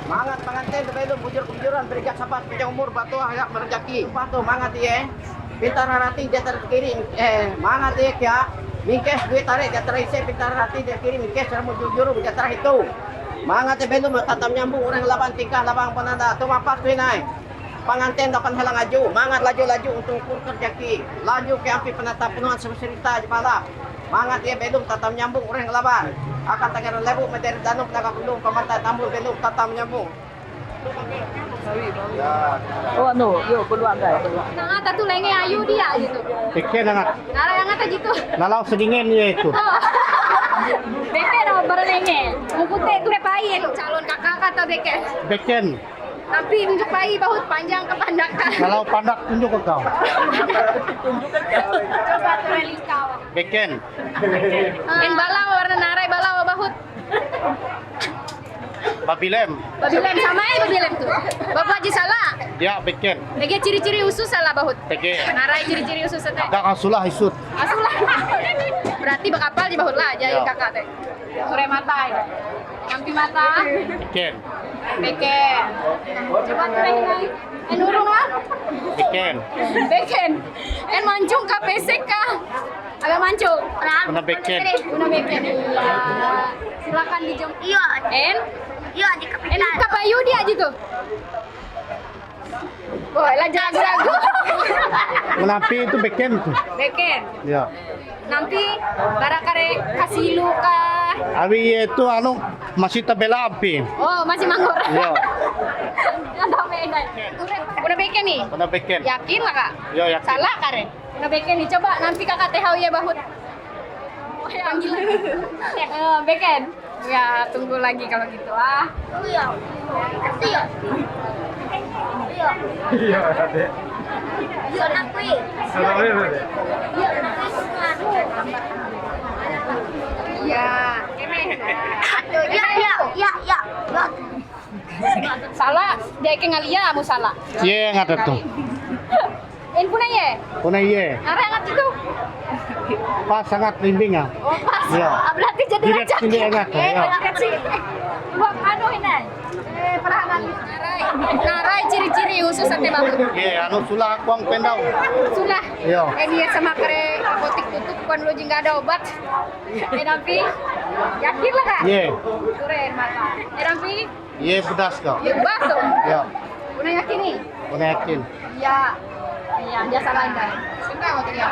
Mangat pengantin belum bujur-bujuran berjak sapat panjang umur batu ayak merejaki. Patu mangat ye. Pintar rati dia terkirim. Mangat ye ya. Mingkes duit tarik dia terisi pintar rati dia kirim mingkes ramu jujur dia terah itu. Mangat ye belum tatam nyambung orang laban tingkah labang penanda. Tu mapas tu nai. Pengantin akan halang aju. Mangat laju-laju untuk ukur kerjaki. Laju ke ampi penata penuhan seserita jepala. Mangat ye belum tatam nyambung orang laban. Akan tagaran lebu materi danum nakakulong pamata tambul belum tatam nyambung. Oh ano, yo peluang guys. Nangata tuh lenge ayu dia gitu. Beke nangat. Nara yang ngata gitu. Nalau sedingin ya itu. Beke no berlenge. Mukute tuh repai calon kakak kata beke. Beken. Tapi tunjuk pai bahut panjang ke pandakan. Kalau pandak tunjuk ke kau. Coba tuh kau. Beken. En balaw warna narai balaw bahut. Babilem. Babilem sama babilem tuh. Bapak aja salah. Ya beken. Lagi ciri-ciri usus salah bahut. Tege. Narai ciri-ciri usus teh. Dak asulah isut. Asulah. Berarti bakapal di bahut lah jadi kakak teh. Sore mata ya. Kampi mata. Beken. Beken. Coba try lagi. Urung ah. Beken. Beken. Mancung ka pesek ka. Agak mancung. Una beken. Una beken. Iya. Silakan dijom. Iya. Iya di kapital. Kapayu dia aja tuh. Boy, lah jago-jago. Menapi itu beken tuh. Beken. Ya. Nanti barakare kasih luka. Abi itu anu masih tabela api. Oh, masih manggur. Ya. Ada beda. Udah beken nih. Una beken. Yakin lah kak? Ya yakin. Salah kare. Udah beken nih. Coba nanti kakak teh ya bahut. Panggil. Beken. Ya tunggu lagi kalau gitu ah. Iya. Iya. Iya. Iya, Dek. Iya nakui. Halo, Dek. Iya nakui semua. Iya. Keme. Iya iya iya iya. Salah. Dia ke ngalia mu salah. Ye ngata tuh. En puna ye. Puna ye. Nara ngat itu. Pas sangat limbing ah. Oh pas. Iya. Berarti jadi Direct racak. sini enak, ya. Berangkat sih. Buat anu ini. Peranan. Narai ciri-ciri khusus sate bangun. Ye anu sulah kuang pendau. Sudah. Iya. Dia sama kare apotik tutup kan lu jing ada obat. Nampi. Yakin lah kak? Ye. Keren mata. Nampi. Ye pedas kau. Ya batu. Ya. Udah yakin nih? Una yakin. Iya. Iya, dia salah enggak? Sudah waktu dia.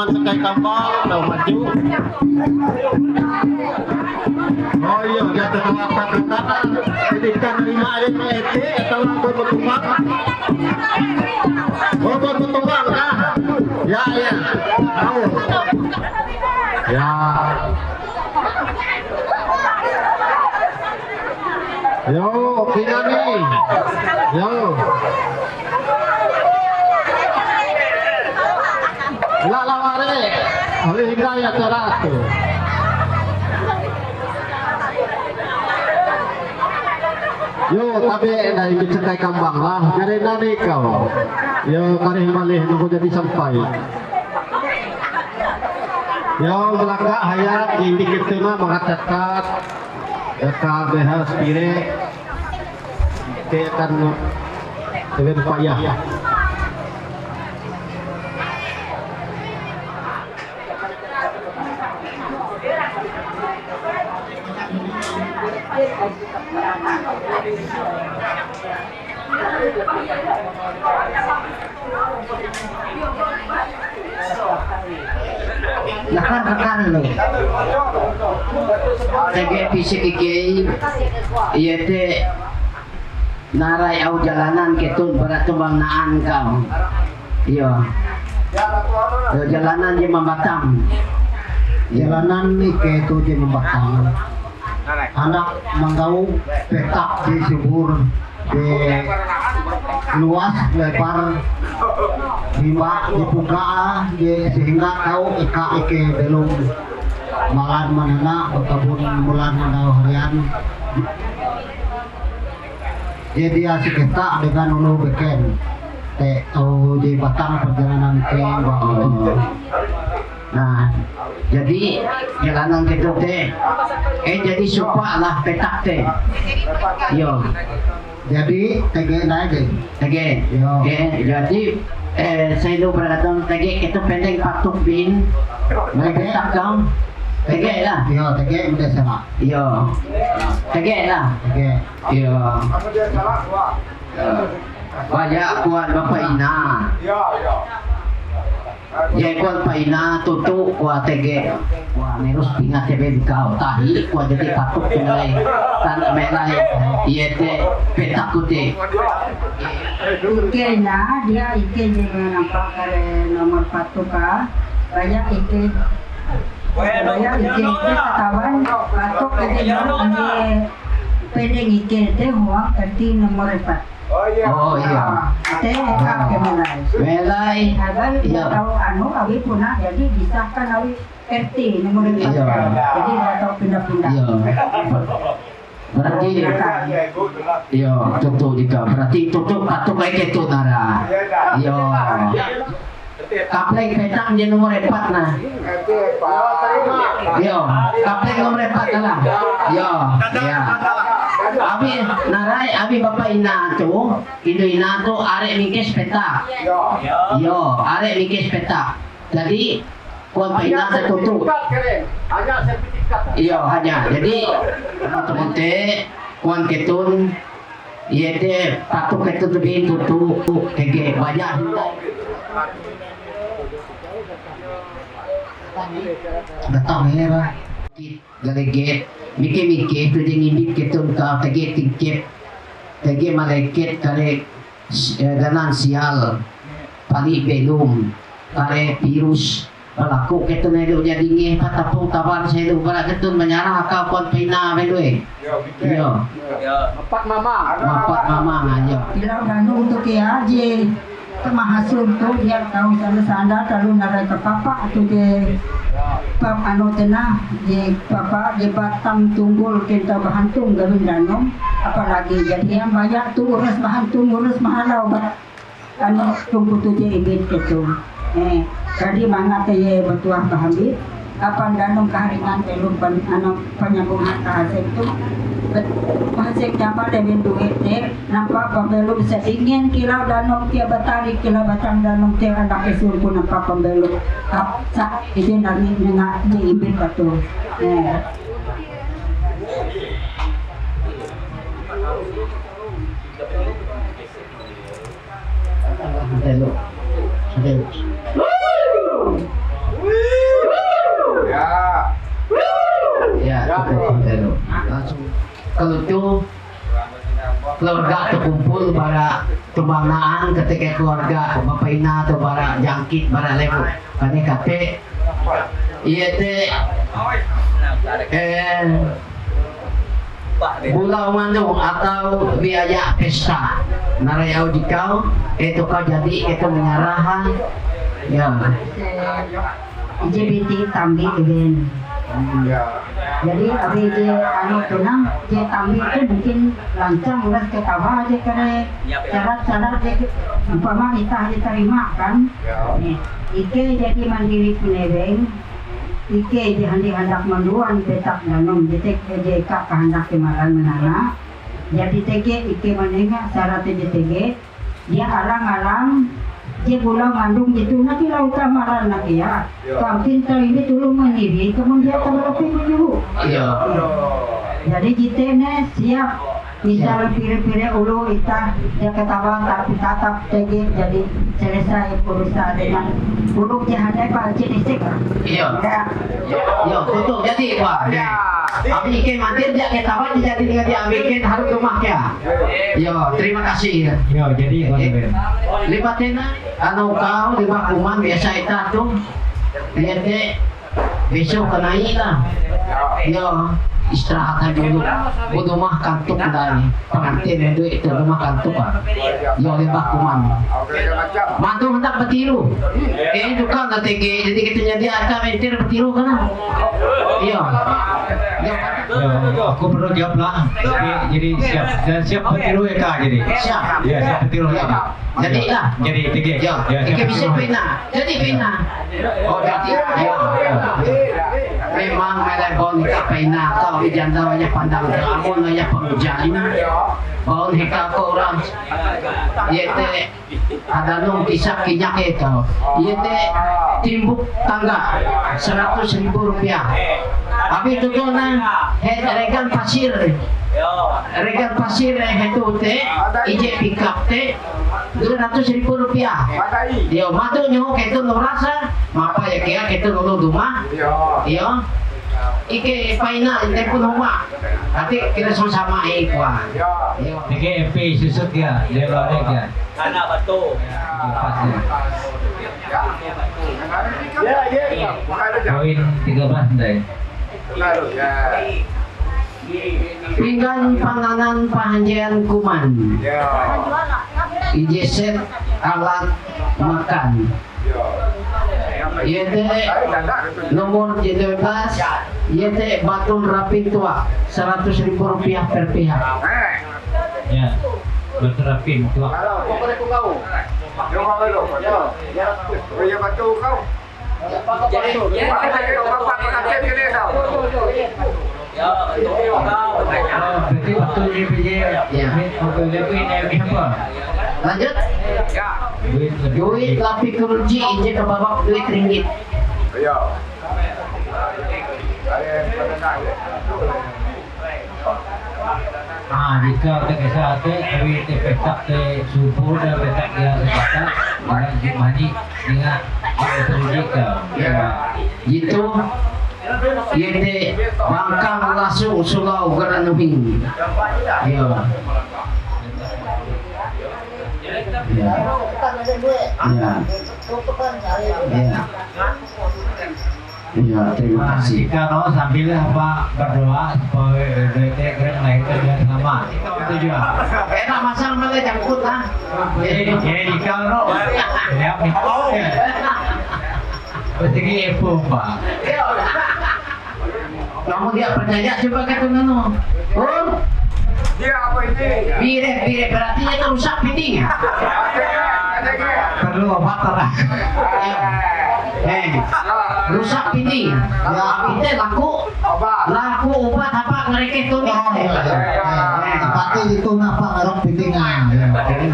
teman sekali kampung dah maju. Oh iya, dia tahu apa kata. Jadi kan lima ada mengete atau buat bertumbang. Oh buat bertumbang kah? Ya ya. Tahu. Ya. Yo, Pinani. Yo. La mare. Oleh hidayah teratur. Yo, tapi dari bicara kambang lah. Dari nani kau. Yo, kari malih nunggu jadi sampai. Yo, belaka hayat ini kita mah mengatakan KBH Spire kita akan dengan payah. Nakar lo. Tege fisik iki iya te narai au jalanan ketun berat tumbang naan kau. Iya. Yo jalanan di Mambatang. Jalanan ni ketu di Mambatang. Anak manggau petak di subur di luas lebar lima dibuka sehingga tahu ike belum malan manana berkebun bulan atau harian jadi asik kita dengan ulu beken atau di batang perjalanan ke nah jadi jalanan gitu teh jadi supa lah petak teh yo jadi tege naik tege jadi saya lu berdatang tege itu pendek patuk bin petak kau tege lah yo tege udah sama yo tege lah tege yo banyak kuat bapak ina ya kuat paina tutu kuat tege wah nerus pingat tebe kau tahi kuat jadi patuk penilai tan melai iya te petak kute Ike na dia ike juga nampak kare nomor patuka banyak ike katawan patuk ike nomor pendek ike te huang erti nomor 4. Oh iya. Te kak melai. Melai. Agar dia tahu anu awi punah jadi disahkan awi RT nomor 4. Jadi dia tahu pindah-pindah. Iya. Berarti iya tutup juga berarti tutup patuk kayak gitu nara. Iya. Kapleng petang dia nomor 4 nah. Iya, kapleng nomor 4 lah. Iya, iya. Abi narai abi bapak ina tu, ina tu arek mikis petak. Yo, arek mikis petak. Jadi kuat ina tertutup. Hanya sertifikat. Iya, hanya. Jadi teman-teman kuat ketun iya te patuk ketun lebih tutup kege banyak. Datang ya, Pak. Galeget, mikir-mikir tu dia ngibit ketun kau tege tingkep, tege malaikat kare ganan sial, pali belum, kare virus, pelaku ketun itu jadi ni patapung taban saya tu pada ketun menyarah kau kon pina belue. Yo. Mapat mama aja. Bilang ganu untuk ya je. Termahasul tu dia tahu sana lalu narai ke papa atau dia pap anu tenah je papa je batang tunggul kita bahantung gawin danom apalagi jadi yang banyak tu urus bahantung urus mahalau anu tunggu tu je ibit itu jadi mangat ye bertuah bahamit apa danom keharingan belum anu penyambung harta hasil tu masih dapat dengan duit dek nampak pembelum seingin kilau danom kia batari kilau batang danom kia anak esul pun nampak pembelum sak itu nari nengah diibit batu kalau itu keluarga terkumpul para tumanaan ketika keluarga bapak ina atau para jangkit para lebu kane kate iya teh Bulau Mandung atau biaya pesta narayau dikau itu kau jadi itu menyarahan ya IJBT tambi event. Jadi abi je anu tunang je tambi itu mungkin lancang ulas ke kawa aja kare cara-cara je umpama kita diterima kan. Ike jadi mandiri penebeng. Ike je hendak manduan petak danum jetek je kak kehendak kemaran menana. Jadi tege ike manenga syarat tege dia alang-alang dia pulang Bandung itu nanti lautan marah nanti ya. Kamtin ini dulu mandiri, kemudian terlebih dulu. iya Jadi kita nih siap bisa pire-pire ulu kita dia ketawa tapi tatap tegi jadi selesai urusan dengan ulu jahatnya pak jenisik. iya iya betul jadi pak abi ikan mandir dia ketawa jadi dengan diambilkan harus rumah ya iya terima kasih Yo, jadi libatena anu kau lima kuman biasa itu tuh lihat deh besok kenai lah yo istirahat aja dulu butuh mah kantuk dari pengantin itu rumah kantuk pak yo lima kuman mantu hendak bertiru itu kan nanti jadi kita jadi ada mentir bertiru kan iya aku perlu jawab lah. Jadi siap petiru ya kak jadi. siap Ya siap petiru ya. jadi lah Jadi tiga. yo kita bisa pina jadi pina oh jadi yo memang telepon kita pina kau janda banyak pandang amun banyak pemujaan bau hika ko orang yete ada nung kisah kinyak itu yete timbuk tangga 100.000 rupiah tapi itu tuh nang regan pasir itu teh ije pick up teh 200.000 rupiah yo matu nyo ketu nurasa mapa ya kia ketu nulu rumah yo ike paina tempo rumah tapi kita sama-sama ikwa yo Tiga MP susut ya, dia balik ya. Anak batu. Poin 13 deh. pinggan panganan pahanjian kuman ije set alat makan yete nomor 17 yete batul rapi tua 100.000 rupiah per pihak Ya, berterapin tua. Berarti waktu ini PJ, waktu lebih ini apa? lanjut Duit duit lapi keruji ije ke bawah duit ringgit Jika kita sate, kami petak te subuh dan petak dia sepatah, orang jumani dengan terjika. gitu yete bangkang langsung sulau garanubing iya iya iya iya terima kasih Jika no sambil apa berdoa supaya duitnya keren lahirkan dengan selamat. Itu juga. enak masang malah jangkut lah Jadi jika no, ya pasti ibu pak. kamu dia percaya coba kata nano oh Dia apa ini? bire berarti itu rusak piting Perlu obat terang. rusak piting ya itu laku obat apa ngerekeh tuh Pati itu napa ngarok pitingan.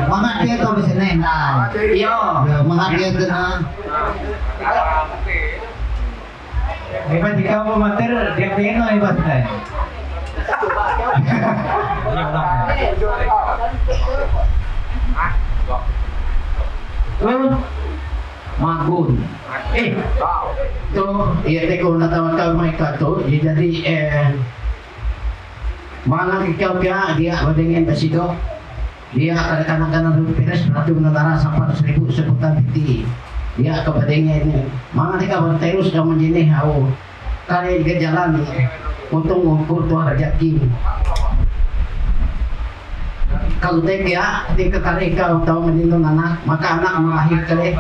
Mga dia to bisa nena. iya Mga dia to na. Iba jika mau mater dia pengen no iba sudah. magun tuh iya teko na tawa-tawa may kato jadi Mga ikaw kaya dia badengin basido. Dia kadang-kadang beres berarti menentara 100.000 sebutan titi. Dia kabadengin. Mga tika terus kamu jenih au. Kali ke jalan untuk mengukur tuah rezeki. Kalau dia ketika kali kau tahu menindung anak, maka anak melahir kali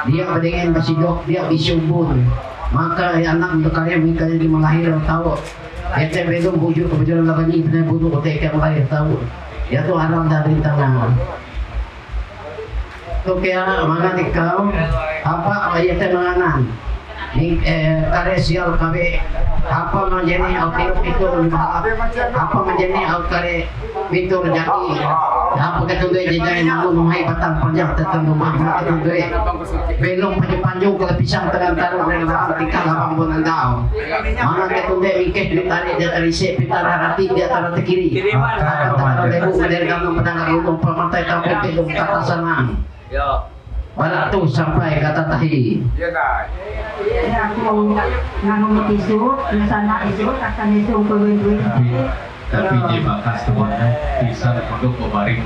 dia badengin basidok dia disubur. Maka anak untuk kalian mereka jadi melahir tahu. Kita belum bujuk kebetulan lawan ini benar butuh ketika melahir tahu. Ya tu arang dari tangan. Tu kaya mga ikaw apa ayat menganan. Ni karesial kabe apa menjadi auto itu apa menjadi auto itu rezeki apa ketuduh jadi namun menghai batang panjang tertentu mah ketuduh belum panjang kalau pisang terang-terang dari lapang tingkah lapang bonandao mana ketuduh mikir ditarik dia tarik se pitar hati dia tarik kiri kata debu dari kampung pedang gunung pemantai kampung belum kata sana Balak tu sampai kata tahi. Iya kan. Aku nganu tisu, nasana isu, akan isu duit. Tapi dia bakas temannya bisa untuk pemaring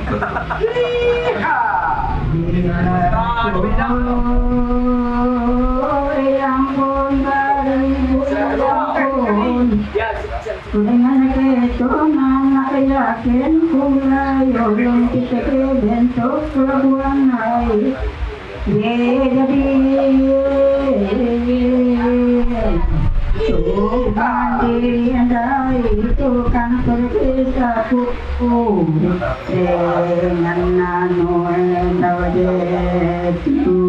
dengan ketongan yakin kulai orang kita bentuk pelabuhan naik jadi Tuhan diri andai itu kan berpisahku dengan nano endau itu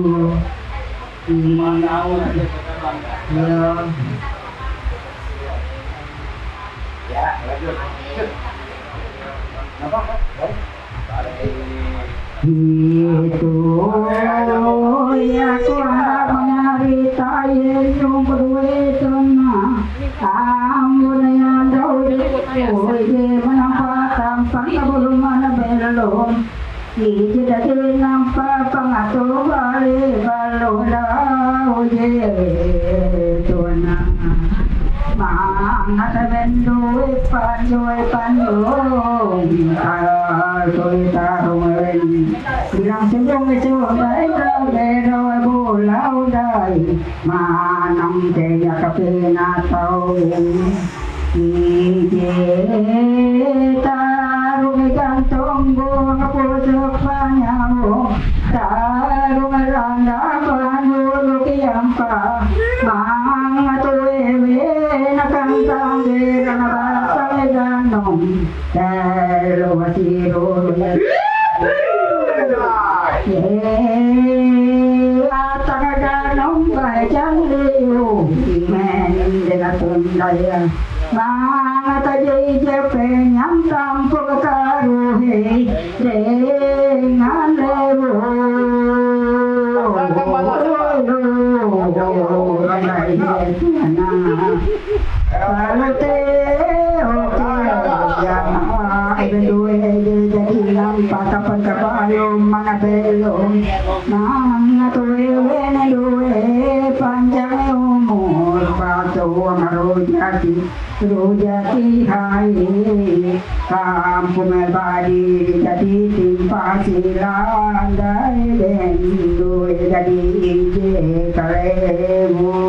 mana Ya, lanjut. Apa? itu ya Tuhan menyarita yang berdua tenang amun yang jauh dia menampak tampak belum mana belum tidak nampak pengatur balik balon lau Tuhan Mangata bendu panjoy panjong Toy tarungan Bilang sembong itu Baiklah beroy bulau day Manang kaya kapinataw Ije tarung gantong bunga pusok panyaw Tarung randa panuluk yampa Mga tuwewe nakantang gira na basang edanong Telo masiro Atagaganong bayang liyo Imen dina tundaya Mga tajay penyam tampo karuhe Dengan lewo Patapan kabayo mga belong mga tuwewe na luwe panjang umur pato ang rujati hai kampung badi jadi timpa silang dai den luwe jadi ije kalemu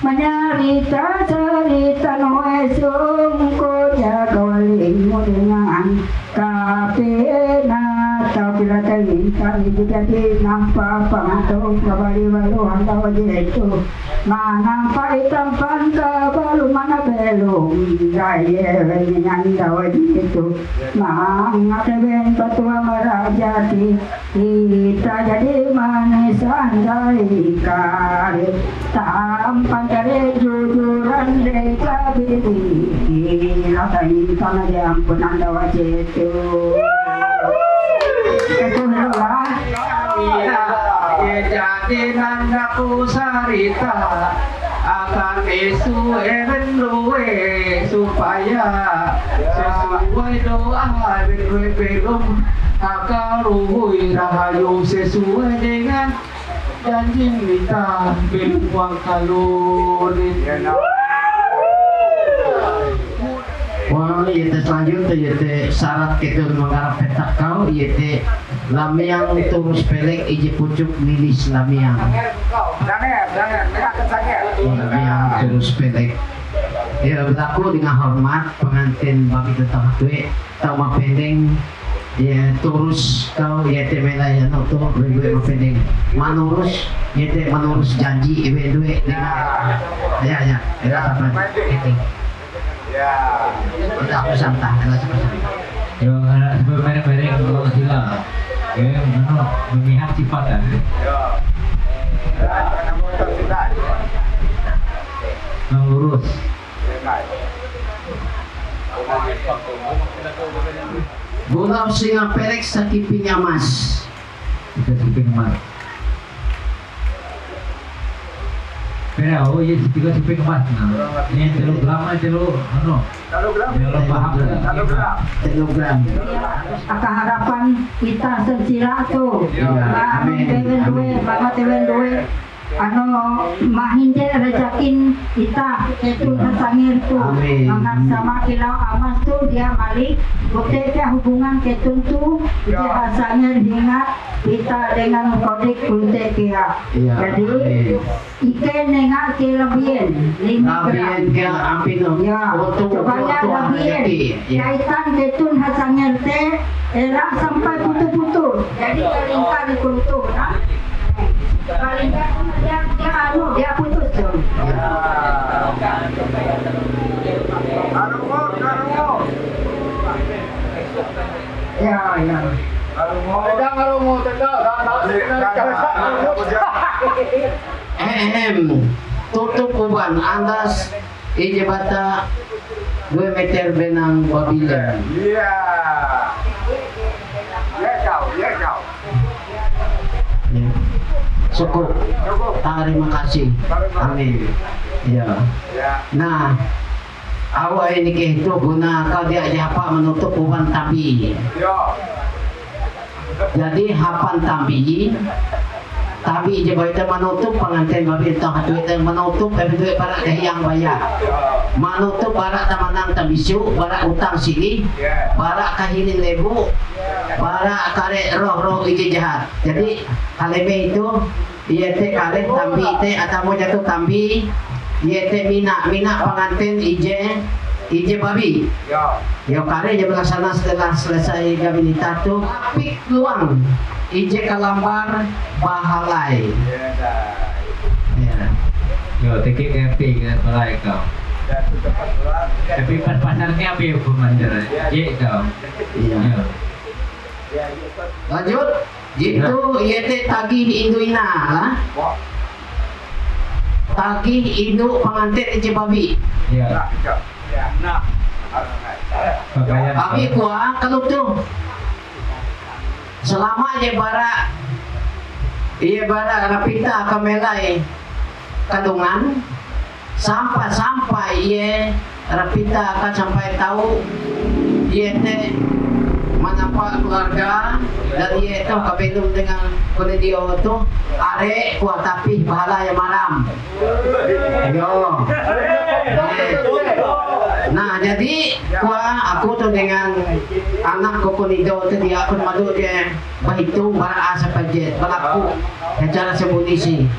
Menyarita cerita noesung ko jagaling mo dengan kapena tapi lagi kali jadi nampak pengatur kembali baru anda wajib itu nampak tampan baru mana belum gaya dengan wajib itu mangat ben patua merajati kita jadi manis andai kari tampan kare jujuran deka bini latain sana jam pun anda wajib itu jadi nandaku sarita akan esueren luwe supaya sesuai doa belum akal ruhui rahayu sesuai dengan janji minta beli uang kalori. Wah, yaitu selanjutnya yaitu syarat kita menggarap petak kau yaitu lamiang terus pelek iji pucuk milis lamiang. Lamiang terus pelek. Ya berlaku dengan hormat pengantin bagi tetap duit tau mapendeng ya terus kau yaitu melayang tu duit mapendeng manurus yaitu manurus janji ibe duit dengan ya apa itu. Ya, kita pesantah, kita pesantah. Yo, anak sebenarnya kalau sila, memihak sifat kan. Mengurus. Bulau singa perek sakipinya mas. Sakiping mas. Pero oh iya tiga siping emas nah. Ini telegram Telegram. Akan harapan kita sensira tuh. Ya, amin. Tewen duwe. Mahinde rejakin kita itu sangir tuh. Mangat sama kilau amas tuh dia balik. Bukti hubungan ketun tuh dia rasanya ingat kita dengan kodik kulte kia. Jadi ikan nengat ke lebihan 5 gram. Ke ampino. Ya, supaya lebihan. Kaitan ketun hasangir teh era sampai putus-putus. Jadi kelingkar dikuntuh. Kelingkar dia putus tuh. Ya. Tutup uban andas ijebata 2 meter benang babilan. Iya. Ya kau. Cukup. Terima kasih. Amin. Ya. Nah, awak ini itu guna kau dia apa menutup uban tabi. Jadi hapan tabi je baita menutup pengantin babi tong duit yang menutup duit para yang bayar. Menutup para tamanang tabisu, para utang sini, para kahinin lebu, para kare roh ije jahat. Jadi haleme itu iya teh kare tambi teh atau jatuh tambi iya teh mina pengantin ije babi. Yo kare je pelaksana setelah selesai gabinita tuh pik luang ije kalambar bahalai. Yo, teki kepi kan balai kau. Tapi pas pasarnya apa ya pemanjar? Kau. Iya. Lanjut. Itu iya teh tagih induina lah. Tagih indu pengantin ije babi. Iya. Babi kuah kalau tuh selama je bara rapita kamelai kandungan sampai ye rapita akan sampai tahu ye teh menampak keluarga dan ye teh kabelum dengan konedio tuh are kuah tapi bahala yang maram. Yo. Nah jadi kuah aku tuh dengan anak kokonido tuh dia aku madu dia bahitung bara asa pajet balaku cara sembunyi sih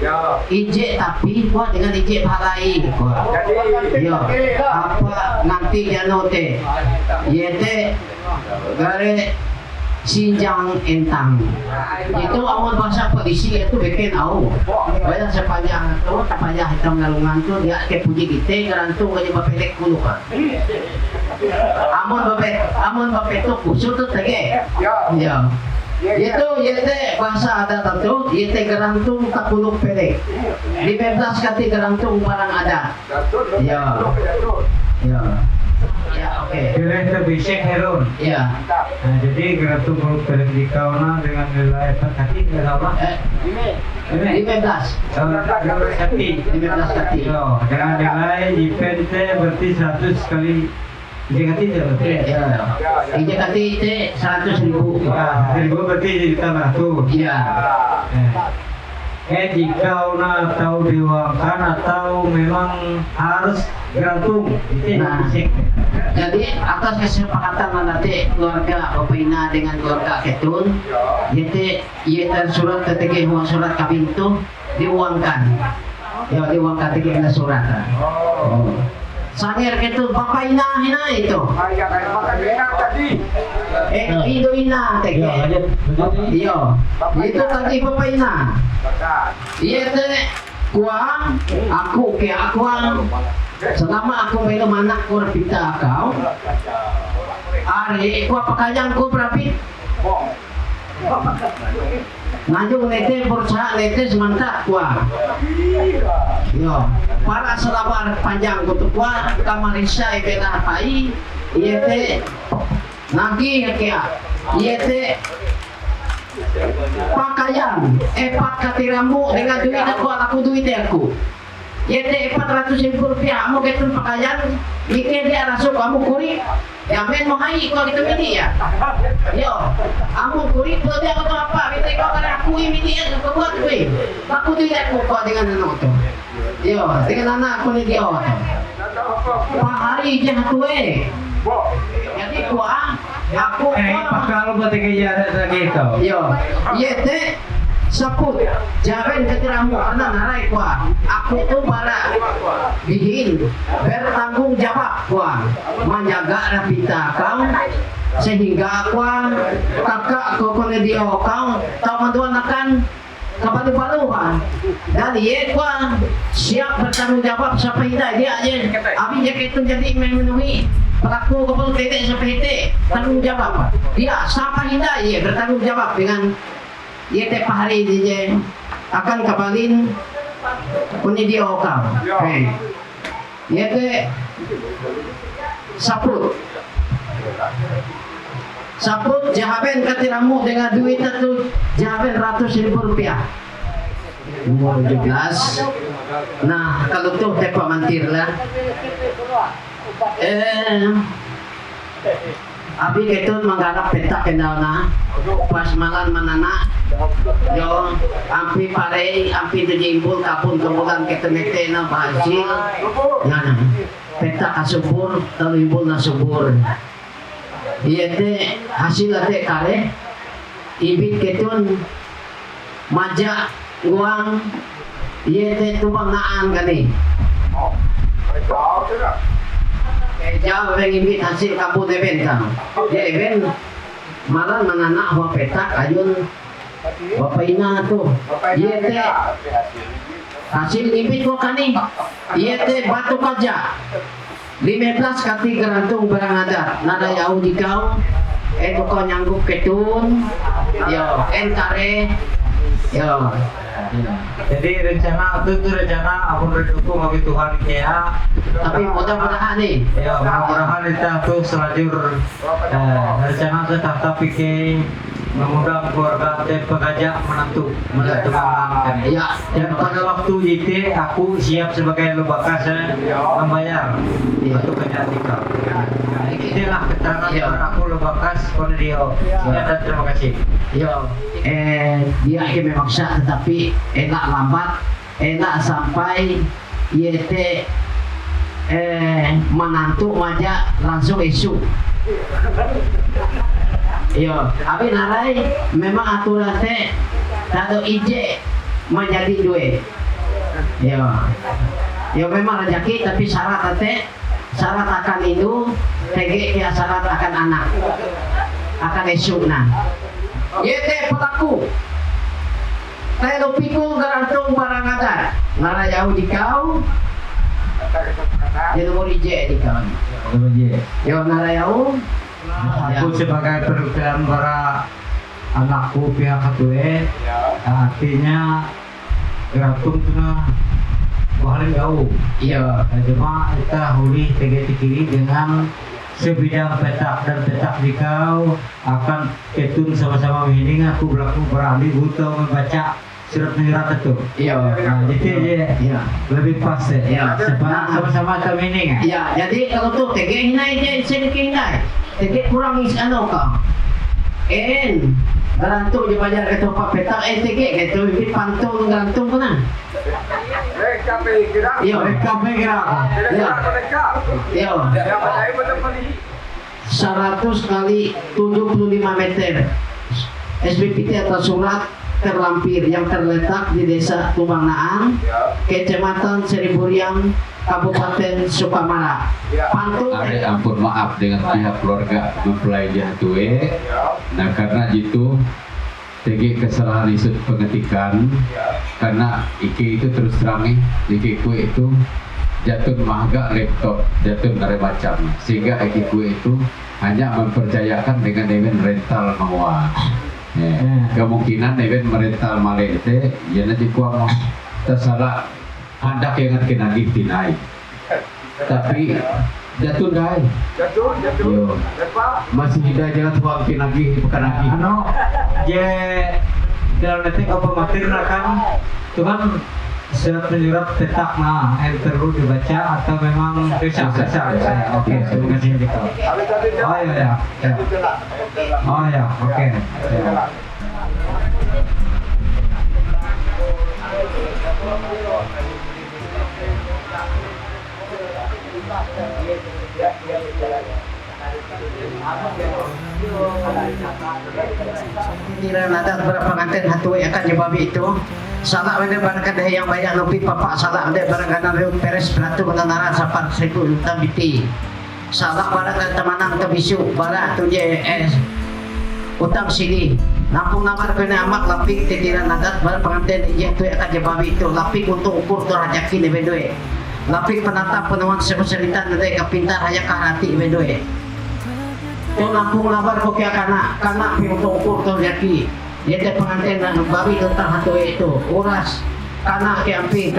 ije tapi kuah dengan ije bahalai kuah. Yo apa nanti jano teh ye teh gare sinjang entang itu awal bahasa polisi itu bikin au banyak sepanjang itu tapaya hitam ngalungan tuh dia ke puji kita garantung aja bapelek kulo kan amun bapet tuh kusut tuh tege ya itu yete bahasa ada tentu yete garantung tak kuluk pelek 15 kati garantung barang ada ya oke. Nilai terbisik herun. Iya. Nah, jadi garantung kalau pelek di kauna dengan nilai kaki berapa? 15 kaki. 15 kaki. Oh, dengan nilai IPT berarti 100 kali Ijekati itu berarti. Iya. Ijekati itu 100.000. Ya, 1.000 berarti ditambah tuh. Iya. jika na tahu diwangkan atau memang harus gantung itu Nah. fisik. Jadi atas kesepakatan nanti keluarga Bapak Ina dengan keluarga Ketun, yaitu surat ketika uang surat kawin itu diuangkan, ya diuangkan ketika surat. Sangir Ketun Bapak Ina itu, Indo Ina tege, iya, itu tadi Bapak Ina, iya kuang, aku ke akuang. Selama aku minum anak ku repita kau, hari ku pakaian ku berapit. Nanjung nete berusaha nete semangat kuah. Yo, para selama panjang kutu kuah kamarisa ibena pai, iete nagi ya iete pakaian epat katiramu dengan duit aku duit aku. Yete 400.000 rupiah, kamu ketun pakaian, mikir dia rasuk kamu kurik, ya men mau hai kau gitu ini ya, yo, kamu kurik kalau dia kau apa, kita kau karena aku ini dia kau buat gue, aku tidak kau dengan anak tu, yo, dengan anak aku ni dia, Pak hari je gue, jadi gua, aku Pakal buat kerja gitu. yo, yete saput jangan ketiramu karena narai kuah aku tuh para bihin bertanggung jawab kuah menjaga rapita kau sehingga kuah kakak kau konedio kau tahu mantuan akan kebalu-baluan dan ye kuah siap bertanggung jawab sampai dia aja abi jaket itu jadi memenuhi pelaku kepala tete sampai tete tanggung jawab dia sampai dia bertanggung jawab dengan yete pahari DJ akan kabalin kuni dia okam. Hey. Yete saput jahaben katiramu dengan duit itu jahaben 100.000 rupiah. Umur 17. Nah kalau tuh tepak mantir lah. Abi ketun menggarap petak kenal na pas malan manana yo ampi pare ampi tujimbul kapun kemulan ketenete na basil na petak kasubur taluimbul na subur iya te hasil ate kare ibit ketun majak uang iya te tubang naan kani jauh yang imbit hasil kabut event kan dia event malah menanak wa petak ayun Bapak Ina tuh yete hasil imbit kok kani yete batu kaja 15 kati gerantung barang adat nada yau di kau kau nyanggup ketun yo kare yo. Jadi rencana itu rencana aku berdukung bagi Tuhan ya. Tapi mudah-mudahan nih. Ya mudah-mudahan kita tuh selanjutnya rencana tetap tapi ke mengundang keluarga dan pengajak menantu menantu Ya. dan pada waktu itu aku siap sebagai lubakas membayar untuk kecantikan. Inilah keterangan aku lubakas Konedio. Dan terima kasih. Yo, dia memang sah tetapi enak lambat, enak sampai yete menantu aja langsung isu. Yo, abi narai memang aturan teh tado ije menjadi duit. Yo memang rezeki tapi syarat teh syarat akan itu tege ya syarat akan anak akan isu nah. Yete pelaku Telo pikul garantung barang adat nara jauh di kau dia nomor ije di kau yo nara jauh aku sebagai perwakilan para anakku pihak ketua artinya garantung tuna paling jauh iya cuma kita huli kiri dengan sebidang petak dan petak di kau akan ketun sama-sama mehening aku berlaku berani butuh membaca surat menyurat itu iya nah jadi iya lebih pas ya Iya. sebab sama-sama termening iya jadi kalau tuh tege hinai je sedikit hinai tege kurang is ano ka Garantung je bayar ke tempat petak STG gitu, ini pantau garantung kena. Yo, Mereka bergerak. yo. 100 kali 75 meter. SBPT atau surat terlampir yang terletak di Desa Tubangnaan, Kecamatan Seriburiang, Kabupaten Sukamara. Pantun Are ampun maaf dengan pihak keluarga mempelai Jahatue. Nah karena itu TG kesalahan isut pengetikan karena Iki itu terus terang Iki kue itu jatuh mahga laptop jatuh dari macam sehingga Iki kue itu hanya mempercayakan dengan event rental mawar. Kemungkinan event merental malete ya nanti kuang tersalah hendak yang kena gitu naik tapi jatuh dai yo masih tidak jangan tuang lagi bukan lagi Ano, je dalam detik apa materi kan itu kan surat menyurat petak nah yang perlu dibaca atau memang bisa. Oke, terima kasih Diko. Oh ya. Oh ya, oke. Ya. Kira nada berapa kanten hatui akan nyebabi itu salah bener barang kada yang banyak lebih papa salah bener barang kada reut peres beratu menanara sapar seribu tabiti salah barang kada temanang tabisu barang tu je utang sini nampung namar kena amak lapik titiran nadat barang pengantin yang tu akan nyebabi itu lapik untuk ukur tu rajaki ni bedue lapik penatap penuan sebesaritan nanti kapintar hanya kahati bedue yang nampung labar ko kaya kana untuk ukur tu rajaki jadi pengantin dan babi tentang hatu itu uras kana kiampi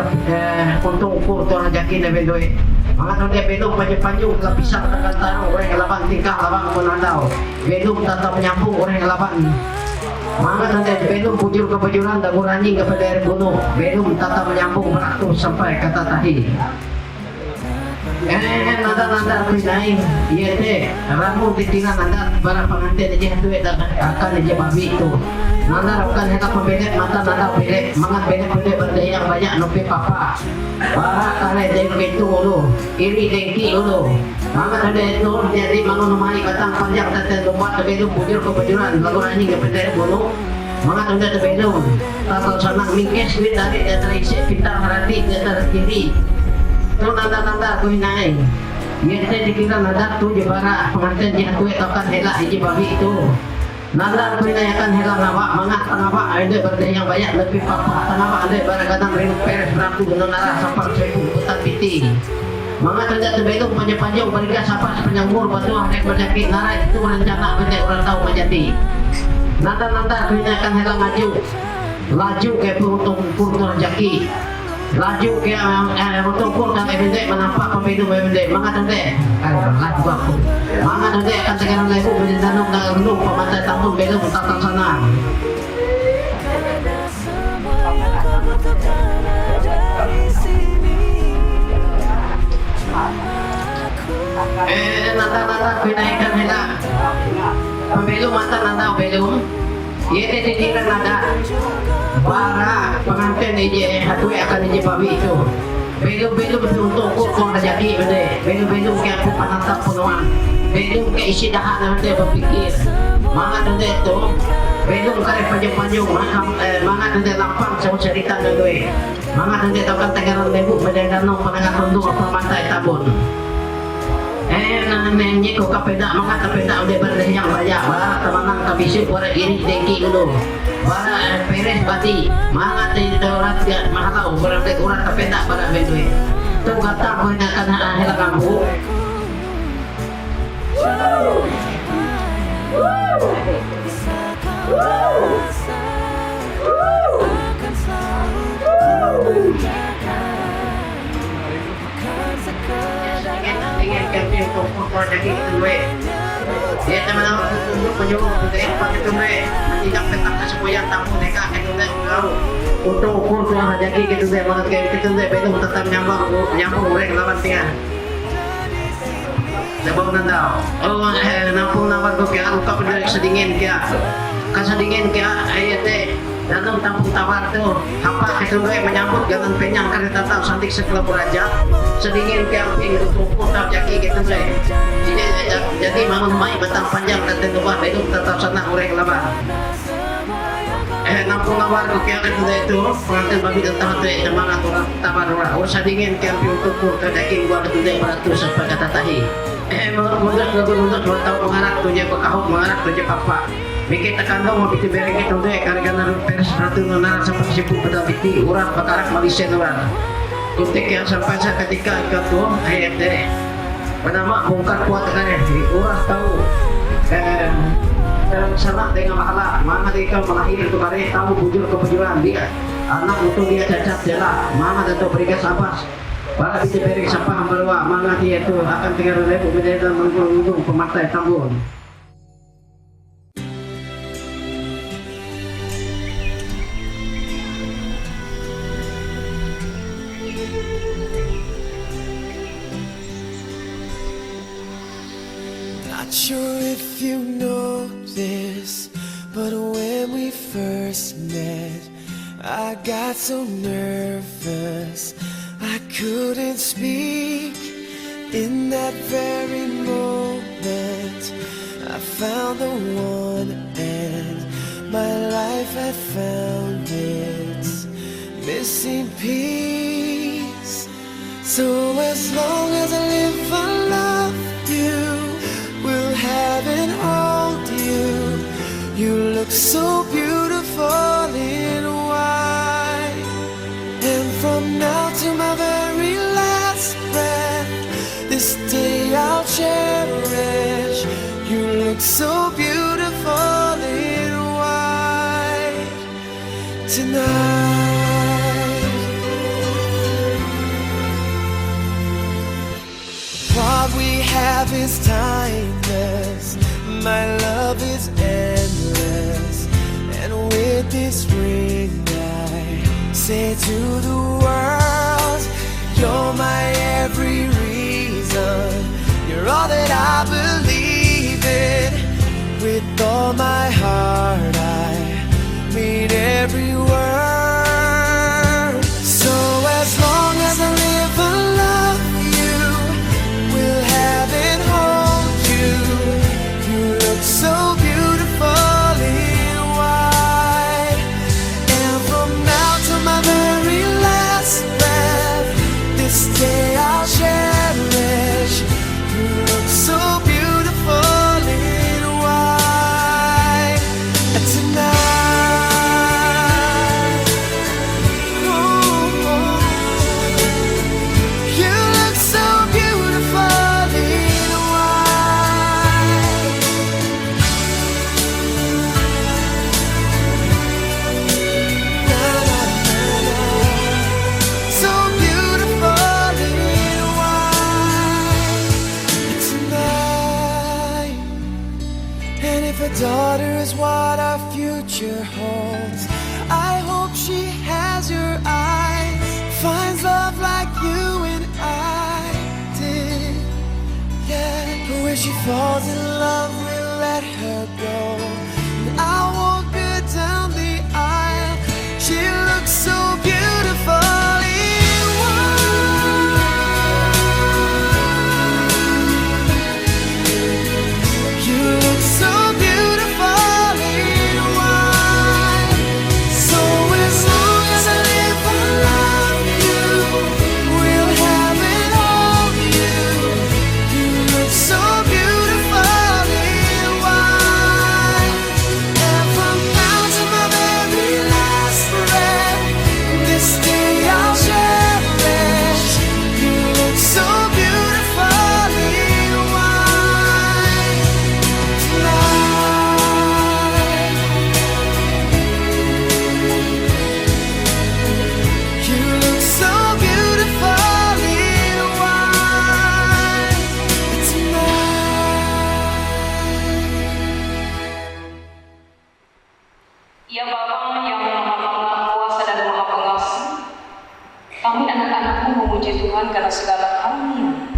untuk ukur tu rajaki na bedoy mga nonde belum panjang lapisan tekan taruh orang laban tingkah laban penandau belum tatap menyambung orang laban mga nonde belum bujur kebujuran dan ngurangi kepada air gunung belum tatap menyambung beratus sampai kata tahi nada pinai iya teh ramu titingan nada barang pengantin aja duit akan aja babi itu nada bukan hendak pembelek mata nada belek mangat belek berdaya yang banyak nupi papa para kare dengki itu ulu iri dengki ulu mangat ada itu jadi manu numai katang panjang tete lomba tebelum bujur kebujuran lagu anjing kepada bulu mangat ada tebelum tatal sanang mingkes duit dari data isi pintar harati data kiri tu nanda tu naik. Ia kita dikira nanda tu je bara pengantin dia tu akan helak hiji babi itu. Nanda tu naik akan helak nawak mangat nawak ada berdaya yang banyak lebih papa nawak ada bara kadang ring peres beratu dengan nara sapar sepu putar piti. Mangat ada tebelum panjang-panjang berikan sapar sepanjang umur batu anek berjaki nara itu rencana benda orang tahu menjadi. Nanda tu naik akan helak laju ke untuk ukur rezeki. Laju ke untuk pun dan ebendek menampak pembedu ebendek mangat ende lagu aku mangat ende akan tekan lebu berdanung dan rendung pemantai tampun belum tata sana nanda pinaikan hela pembelu mata nanda belum yete ditiran nanda para pengantin ini hatu akan ini babi itu belum untuk ukur jadi bende belum ke aku penatap penuan belum ke isi dahan nanti berpikir mangat nanti itu belum kare panjang mangat nanti lampang sama cerita nanti mangat nanti tahukan tegaran lebu benda danau penangan rendung pemantai tabun nenye ko kapeda mangat kapeda udah berdaya yang banyak bara temanang kabisu bara iri dengki dulu bara peres bati mangat di daurat ya mahalau bara dek urat kapeda bara bedue tu kata ko na kana ahela kampu ya teman-teman untuk penyuluh untuk pakai tumbe tidak petak supaya tamu mereka itu tahu untuk ukur tuan rezeki gitu deh mana kayak gitu deh betul tetap nyambung orang lawan tiang sebab nanda nampung nawar kau kaya luka berdiri sedingin kaya kasadingin kaya ayate dalam tampung tawar tuh apa itu menyambut jalan penyang kereta tau santik sekolah raja sedingin camping untuk putar jaki gitu saya jadi mangun mai batang panjang dan tentuah itu tetap sana orang lama nampung awal ko kaya itu pengantin babi datang tuh semangat orang tabarura usah dingin camping untuk putar jaki gua ketudah beratus sampai kata tahi mundur 2 tahun mengarak tuh dia bekahuk mengarak tuh dia papa Mikir tekandong mau bikin bereng itu deh karena naruh pers ratu nanar sampai sibuk pada biti urang bakarak malisen urang kutik yang sampai ketika ikat tuh ayat deh bernama bongkar kuat kan ya urang tahu dalam sana dengan mahala mana dia melahir itu kare tahu bujur kebujuran dia anak untuk dia cacat jala mana tentu berikan sabar para bikin bereng sampah hambarwa mana dia itu akan tinggal lebu menjadi dan menggulung pematai tambun. Not sure if you know this, but when we first met, I got so nervous I couldn't speak. In that very moment, I found the one, and my life had found its missing piece. So as long as I live, I love you. Will have and hold you. You look so beautiful in white. And from now to my very last breath, this day I'll cherish. You look so beautiful in white tonight. What we have is timeless. My love is endless. And with this ring I say to the world, you're my every reason. You're all that I believe in. With all my heart I mean every word. So as long as I live, I love you. Will have and hold you. You look so beautiful in white. And from now to my very last breath, this day I'll cherish. You look so beautiful in white tonight. Ooh, you look so beautiful in white. Na, na, na, na. So beautiful in white tonight. And if a daughter is what our future holds, I hope she has your eyes, finds love like you and I did. Yeah, but when she falls in love, we'll let her go. And I'll walk her down the aisle. She looks so beautiful in white. You look so beautiful in white. So as long as I live, I love you. We'll have it all, you. You look so beautiful in white. And from now to my very last breath, this day I'll cherish. You look so beautiful in white tonight. You look so beautiful in white tonight. Ya Bapa yang Maha Kuasa dan Maha Pengasih, kami anak-anakmu memuji Tuhan karena segala karunia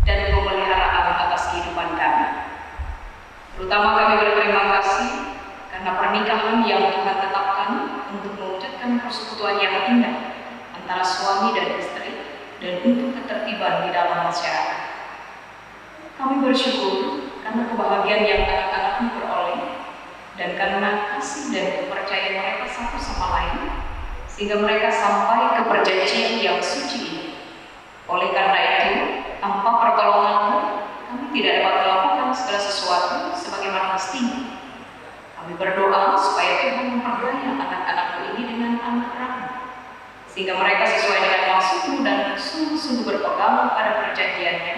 dan pemeliharaan atas kehidupan kami. Terutama kami berterima kasih karena pernikahan yang Tuhan tetapkan untuk mewujudkan persekutuan yang indah antara suami dan istri dan untuk ketertiban di dalam masyarakat. Kami bersyukur karena kebahagiaan yang anak-anakmu peroleh dan karena kasih dan kepercayaan mereka satu sama lain sehingga mereka sampai ke perjanjian yang suci ini. Oleh karena itu, tanpa pertolonganmu, kami tidak dapat melakukan segala sesuatu sebagaimana mestinya. Kami berdoa supaya Tuhan memperdaya anak-anakmu ini dengan anugerah-Mu, sehingga mereka sesuai dengan maksud-Mu dan sungguh-sungguh berpegang pada perjanjiannya.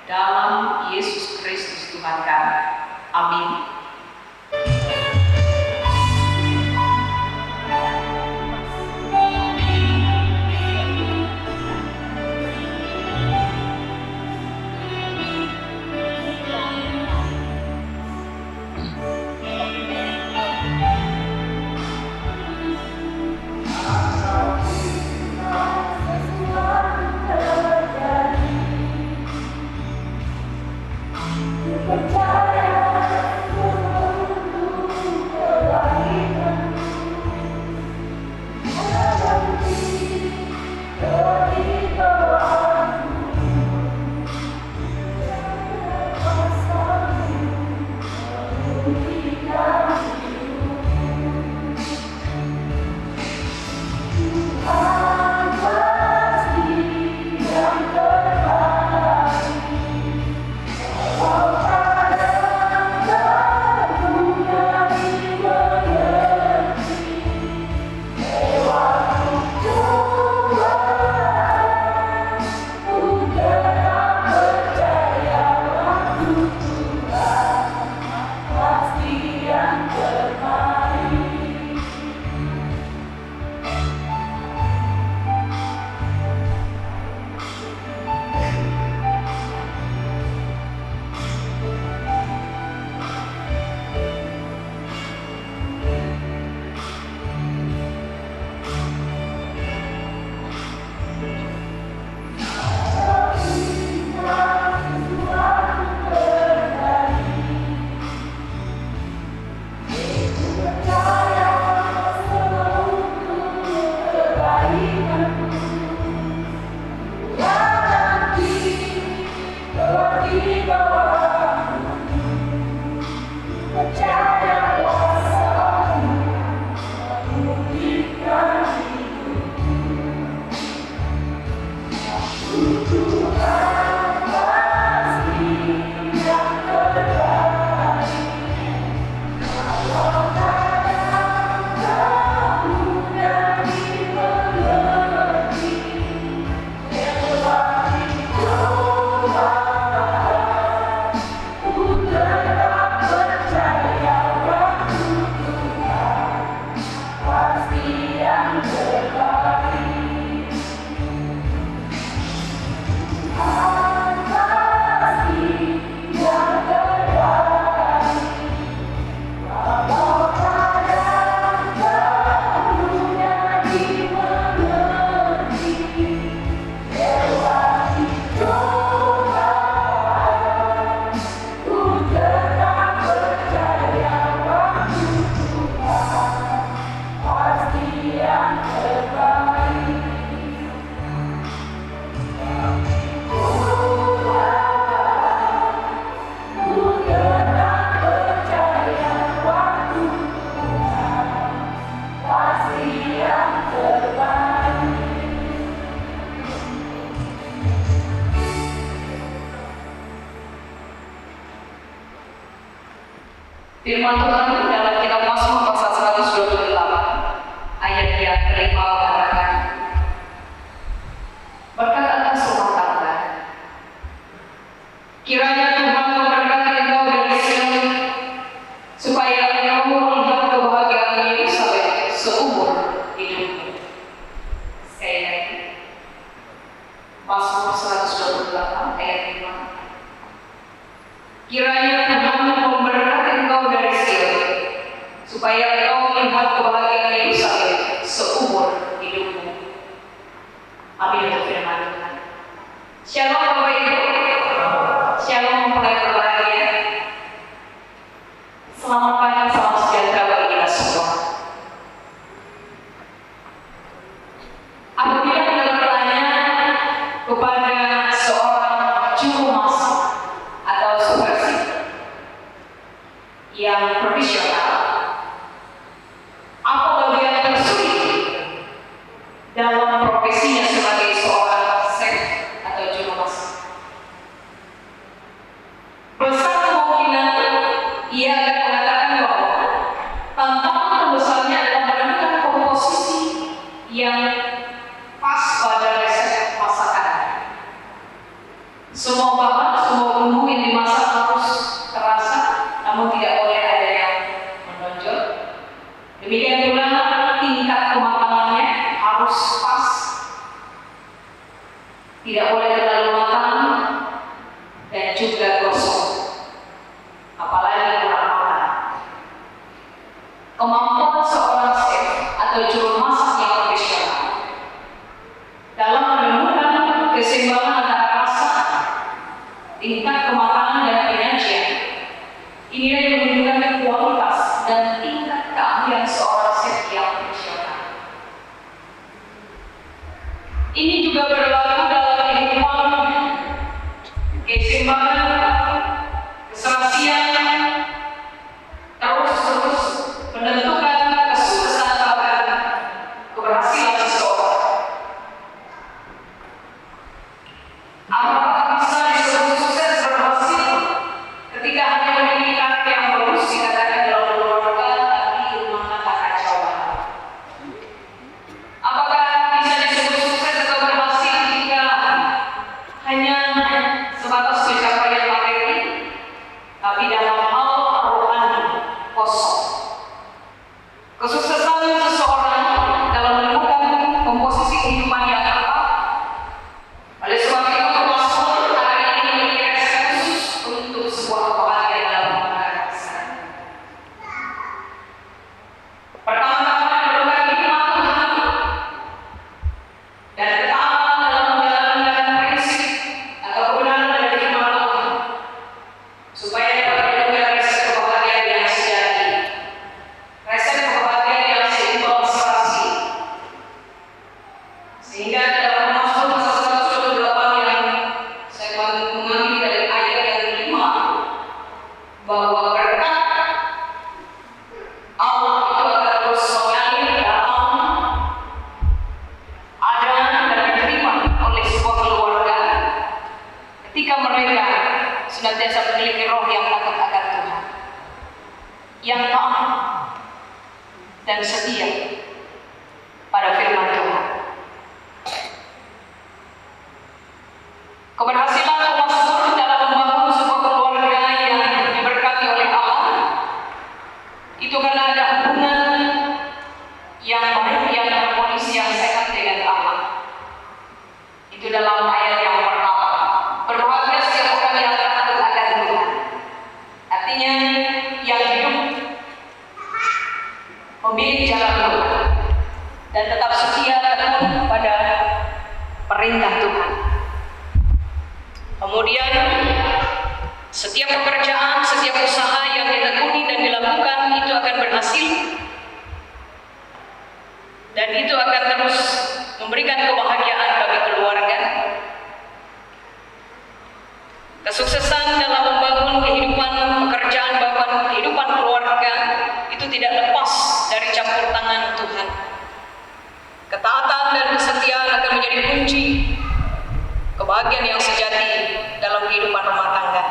Dalam Yesus Kristus Tuhan kami. Amin. Firman Tuhan dalam kitab Mazmur pasal 128 ayat yang kelima mengatakan, berkat atas rumah tangga, kiranya Tuhan memberkati engkau dari sini, supaya engkau melihat kebahagiaan Yerusalem seumur hidupmu. Sekali lagi, Mazmur 128 ayat 5. Kiranya Tuhan memberkati engkau dari Sion, supaya engkau melihat kebahagiaan Yerusalem seumur hidupmu. Amin untuk firman Tuhan. Shalom Bapak Ibu. Shalom mempelai berbahagia. Selamat pagi, salam sejahtera bagi Semua bahan, semua bumbu yang dimasak harus terasa, namun tidak boleh ada yang menonjol. Demikian pula tingkat kematangannya harus pas, tidak boleh terlalu matang dan juga gosong, apalagi kurang matang. Kemampuan seorang chef atau juru masak yang profesional dalam menemukan keseimbangan antara rasa, tingkat kematangan dan penyajian, inilah yang menunjukkan kualitas dan tingkat keahlian seorang chef yang profesional. Ini juga berlaku dalam kehidupan, keseimbangan, keserasian, terus menentukan kesuksesan bahkan keberhasilan seseorang. Apakah bisa disebut sukses berhasil ketika hanya memiliki karakter yang bagus dikatakan dalam keluarga tapi rumah tangga kacau? Apakah bisa disebut sukses atau berhasil jika hanya sebatas pencapaian materi tapi dalam hal rohani kosong? Kesuksesan seseorang dalam menemukan komposisi kehidupan yang tepat. Oleh sebab itu, Mazmur hari ini memiliki resep khusus untuk sebuah kebahagiaan dalam mengenal Kristen. Pertama-tama diperlukan hikmat Tuhan dan ketaatan dalam menjalankan prinsip atau kebenaran dari firman Tuhan, supaya dapat menemukan resep kebahagiaan yang sejati, resep kebahagiaan yang seimbang serasi. Sehingga dalam Mazmur pasal 128 yang saya mengambil dari ayat yang kelima, bahwa berkat Allah itu akan terus mengalir dalam, ada dan diterima oleh sebuah keluarga ketika mereka senantiasa memiliki roh yang takut akan Tuhan, yang taat dan setia pada firman Tuhan. Keberhasilan Mazmur dalam membangun sebuah keluarga yang diberkati oleh Allah itu karena ada hubungan yang baik, yang harmonis, yang sehat dengan Allah. Itu dalam ayat yang pertama. Berbahagia setiap orang yang takut akan Tuhan. Artinya yang hidup memilih jalan Tuhan dan tetap setia tekun pada perintah Tuhan. Kemudian setiap pekerjaan, setiap usaha yang ditekuni dan dilakukan itu akan berhasil, dan itu akan terus memberikan kebahagiaan bagi keluarga. Kesuksesan dalam membangun kehidupan pekerjaan bahkan kehidupan keluarga itu tidak lepas dari campur tangan Tuhan. Ketaatan dan kesetiaan akan menjadi kunci kebahagiaan yang sejati dalam kehidupan rumah tangga.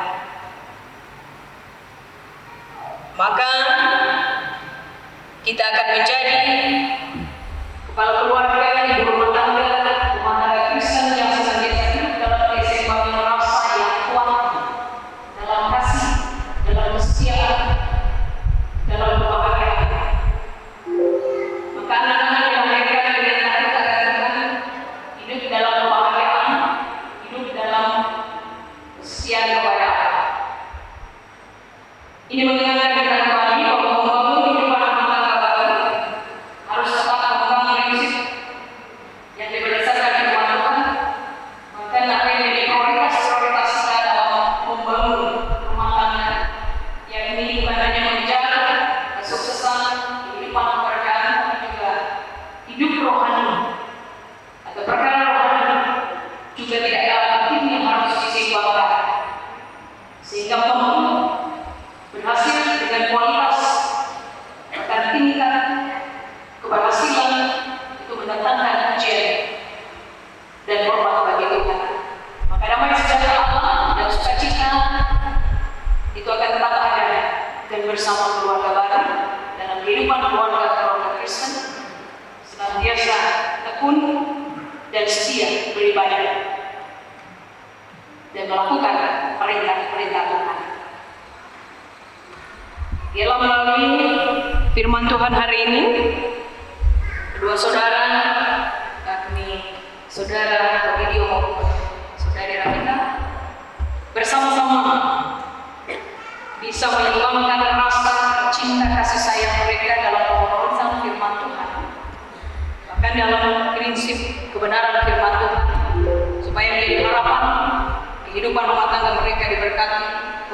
Maka kita akan menjadi kepala keluarga, ibu rumah tangga Kristen yang senantiasa hidup dalam keseimbangan rasa yang kuat, dalam kasih, dalam kesetiaan, dalam kebahagiaan. Maka anak-anak yang dilahirkan dengan takut akan Tuhan hidup dalam kebahagiaan, hidup dalam kesetiaan kepada Allah. Ini mengingatkan kita kembali bahwa membangun kehidupan rumah tangga baru harus tepat membangun prinsip yang berdasarkan firman Tuhan. Maka apa yang menjadi prioritas kita dalam membangun rumah tangga yang ini bukan hanya mengejar kesuksesan kehidupan pekerjaan, tapi juga hidup rohani atau perkara rohani juga tidak kalah penting yang harus diseimbangkan, sehingga membangun berhasil dengan kualitas dan tingkat keberhasilan itu mendatangkan pujian dan hormat bagi Tuhan. Maka damai sejahtera Allah dan sukacita itu akan tetap ada dan bersama keluarga baru dalam kehidupan keluarga Kristen senantiasa tekun dan setia beribadah. dan melakukan perintah-perintah Tuhan. Ialah melalui firman Tuhan hari ini, kedua saudara, yakni saudara Ovidio maupun saudari Ravita, bersama-sama bisa menyumbangkan rasa cinta kasih sayang mereka dalam pemenuhan firman Tuhan, bahkan dalam prinsip kebenaran firman Tuhan, supaya menjadi harapan kehidupan rumah tangga mereka diberkati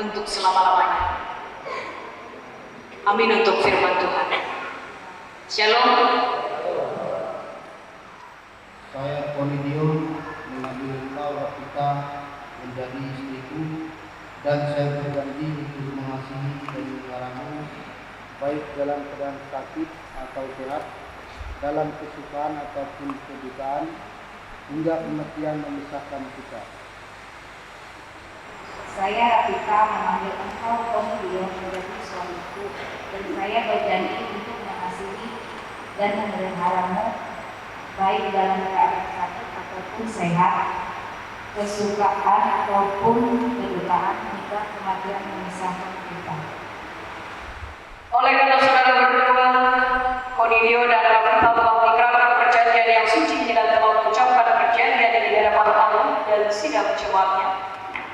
untuk selama-lamanya. Amin untuk firman Tuhan. Shalom. Saya Ovidio mengambil engkau Ravita menjadi istriku, dan saya berjanji untuk mengasihi dan memeliharamu baik dalam keadaan sakit atau sehat, dalam kesukaan ataupun kedukaan, hingga kematian memisahkan kita. Saya Ravita mengambil engkau Ovidio menjadi suamiku, dan saya berjanji untuk mengasihi dan memeliharamu baik dalam keadaan sakit ataupun sehat, kesukaan ataupun kedukaan, hingga kematian memisahkan kita. Oleh karena saudara berdua, Ovidio dan Ravita telah mengikrarkan perjanjian yang suci dan telah mengucapkan perjanjian di hadapan Allah dan sidang jemaatnya,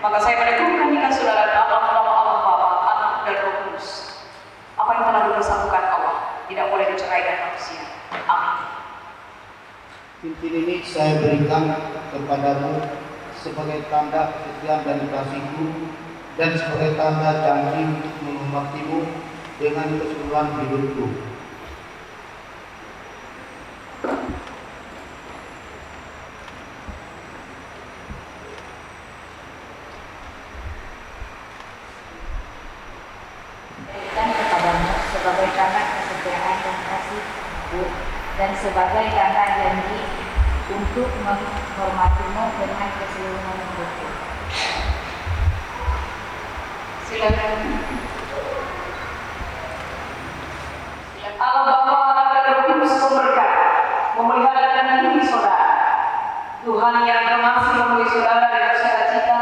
maka saya meneguhkan nikah saudara dalam nama Allah Bapa, Anak dan Roh Kudus. Apa yang telah dipersatukan Allah tidak boleh diceraikan manusia. Amin. Cincin ini saya berikan kepadamu sebagai tanda kesetiaan dan kasihku, dan sebagai tanda janji untuk menghormatimu dengan keseluruhan hidupku. Berikan kepadamu sebagai tanda kesetiaan dan kasihku, dan sebagai tanda janji untuk menghormatimu dengan keseluruhan hidupku. Silakan. Allah Bapa, Anak dan Roh Kudus memberkati, memelihara dan melindungi saudara. Tuhan yang masih memenuhi saudara dengan sukacita,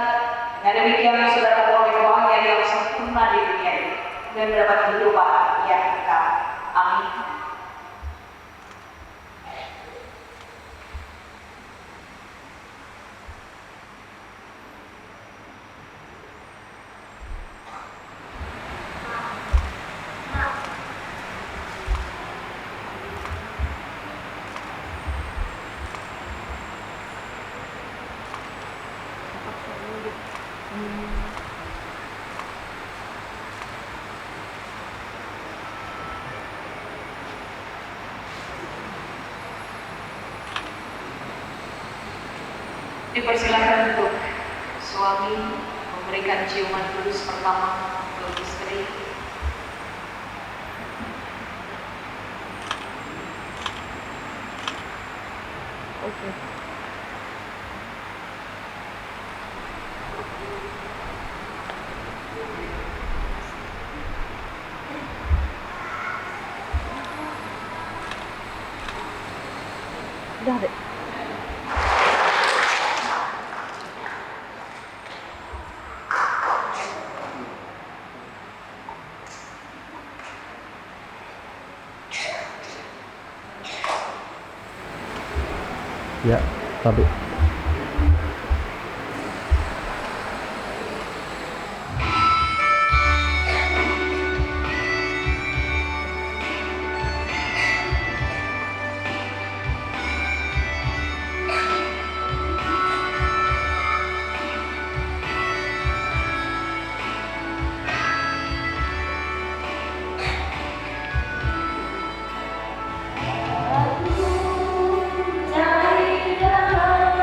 dengan demikian saudara memperoleh kebahagiaan yang sempurna di dunia ini dan mendapat kehidupan yang kekal. Amin. Dipersilakan untuk suami memberikan ciuman kudus pertama ke istri. Oke. Udah deh. Ya, tapi Dari dalam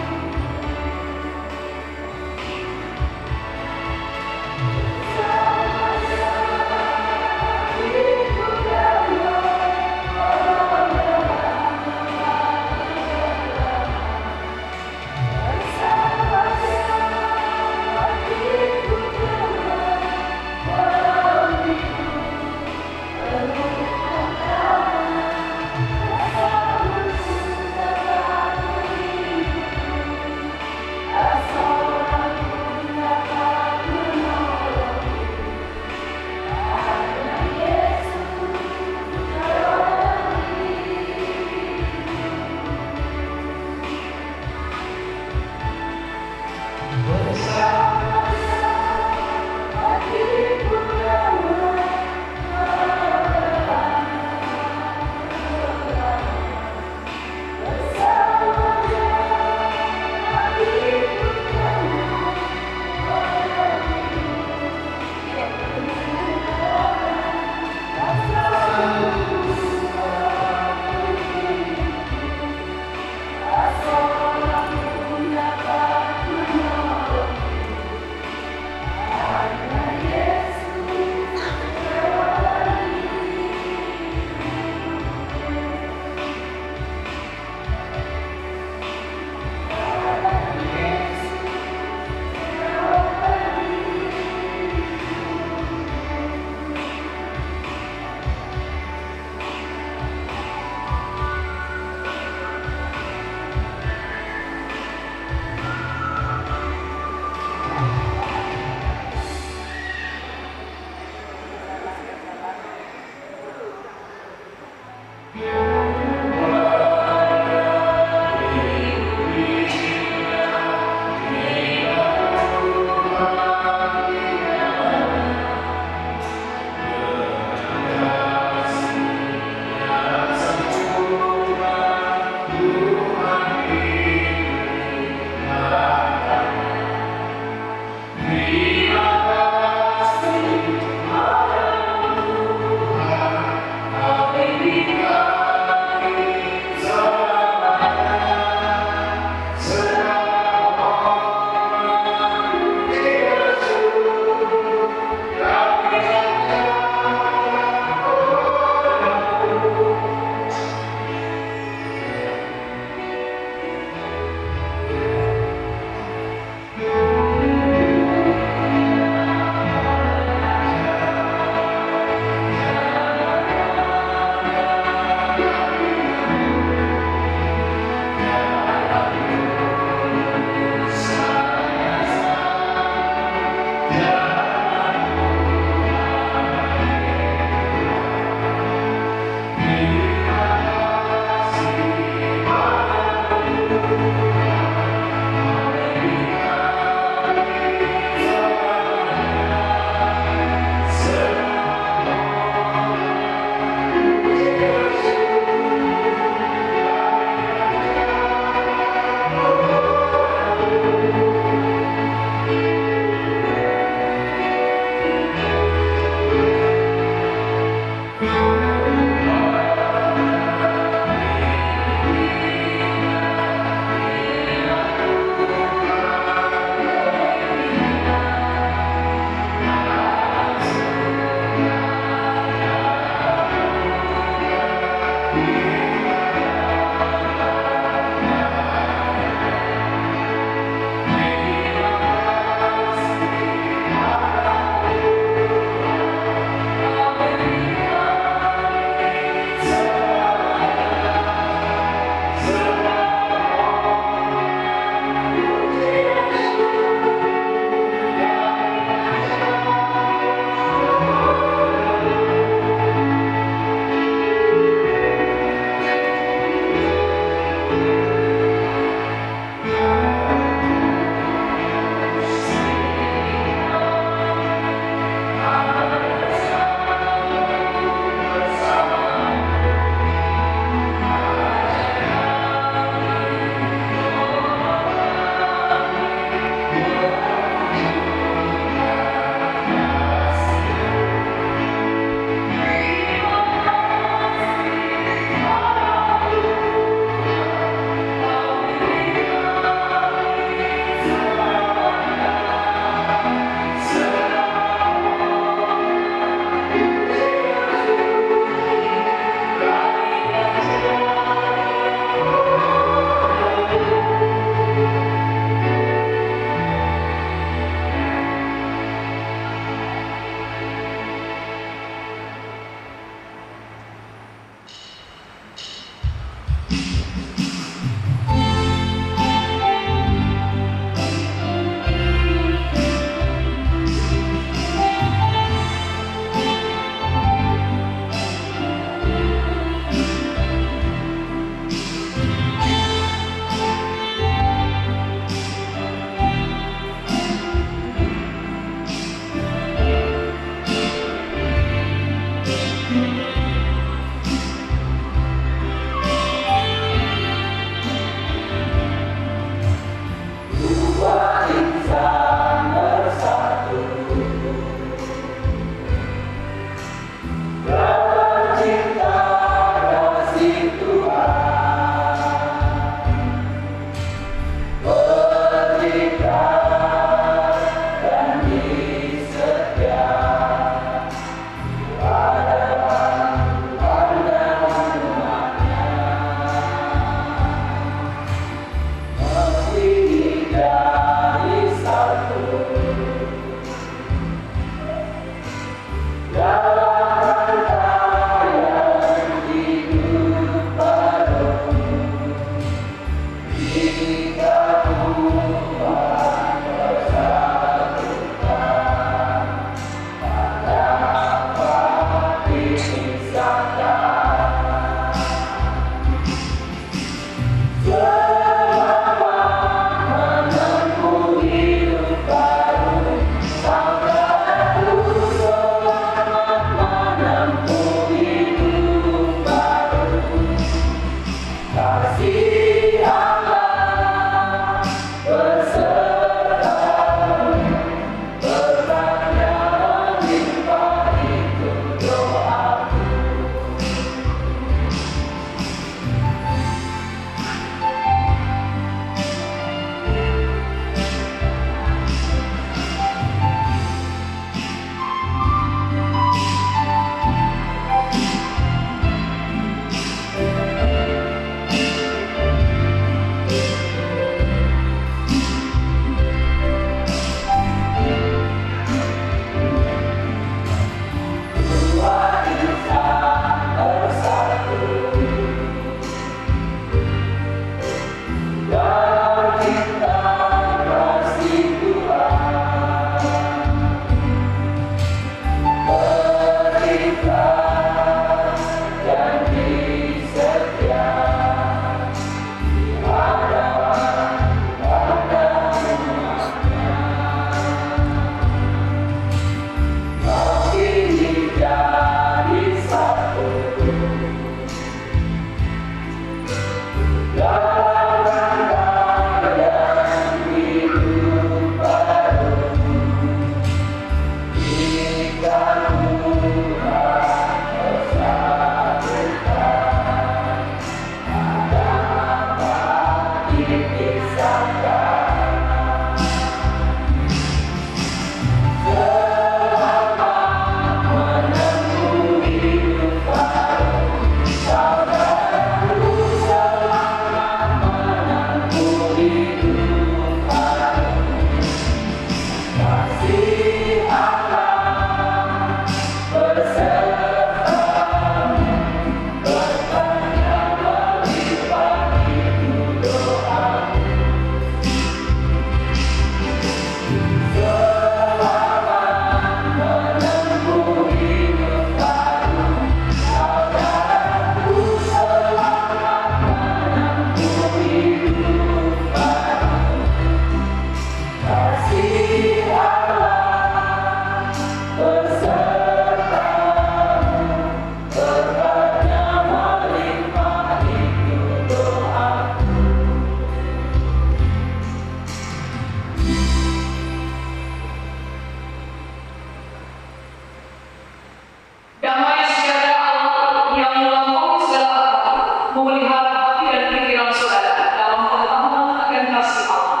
Damai sejahtera Allah yang melampaui segala akal memelihara hati dan pikiran saudara dalam pengetahuan akan kasih Allah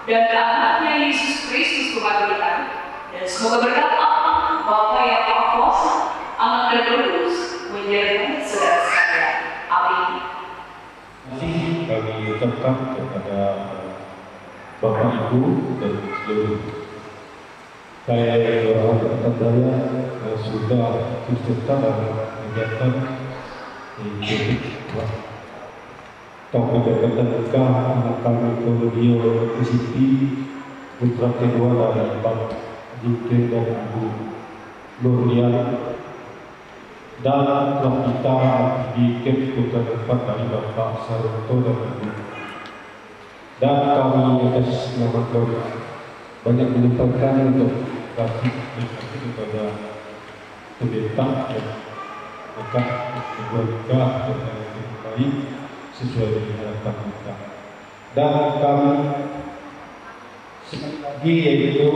dan anaknya Yesus Kristus Tuhan kita. Dan semoga berkat Allah, Bapa yang Maha Kuasa, Anak dan Roh Kudus menyertai saudara sekalian. Amin. Terima kasih kami ucapkan kepada Bapak Ibu dan seluruh saya berharap daya sudah berserta dalam kegiatan ini. Kami berkata anak kami Claudio Siti putra kedua dari Bapak Dike dan Ibu Nurlian dan telah kita Dike putra keempat dari Bapak Saroto dan Ibu. Dan kami atas nama Tuhan banyak menyampaikan untuk kasih kepada pendeta dan maka keluarga dan yang baik sesuai dengan harapan kita. Dan kami sekali lagi yaitu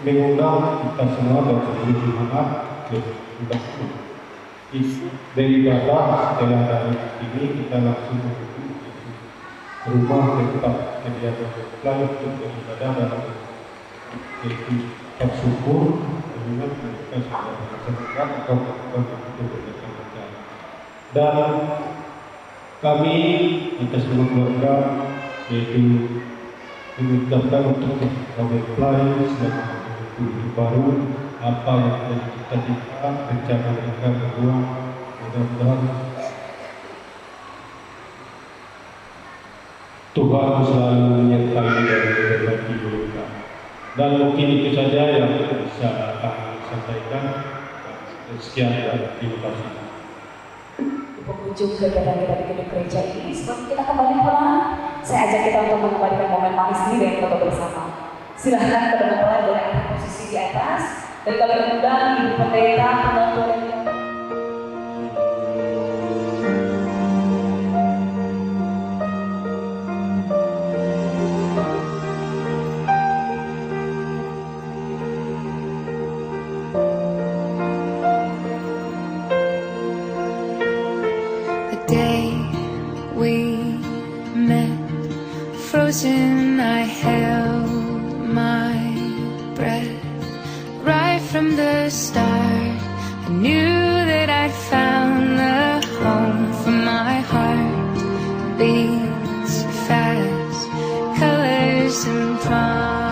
mengundang kita semua dan seluruh jemaat dari ibadah setelah hari ini kita langsung menuju rumah tempat kegiatan lain untuk beribadah dan yaitu bersyukur dengan mereka sudah melaksanakan atau melakukan kegiatan. Dan kami kita semua keluarga yaitu mengucapkan untuk mempelai selama hidup baru apa yang telah kita cita rencana mereka berdua mudah-mudahan Tuhan selalu menyertai dan memberkati mereka. Dan mungkin itu saja yang bisa kami sampaikan. Sekian dan terima kasih. Pengunjung kegiatan kita di gedung gereja ini, sebelum kita kembali pulang, saya ajak kita untuk mengembalikan momen manis ini dengan foto bersama. Silahkan kedua mempelai boleh posisi di atas, dan kami undang Ibu Pendeta, penonton yang frozen, I held my breath. Right from the start, I knew that I'd found the home for my heart. Beats fast, colors and promises.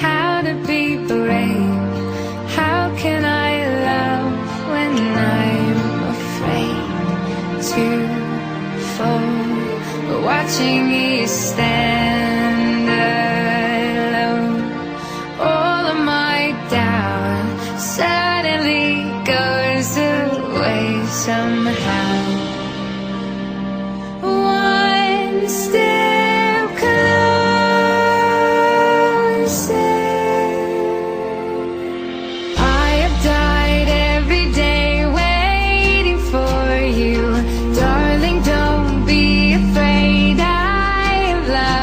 How to be brave, how can I love when I'm afraid to fall? Watching you stand alone, all of my doubt suddenly goes away somehow. One step closer. I have died every day waiting for you, darling. Don't be afraid. I have lied.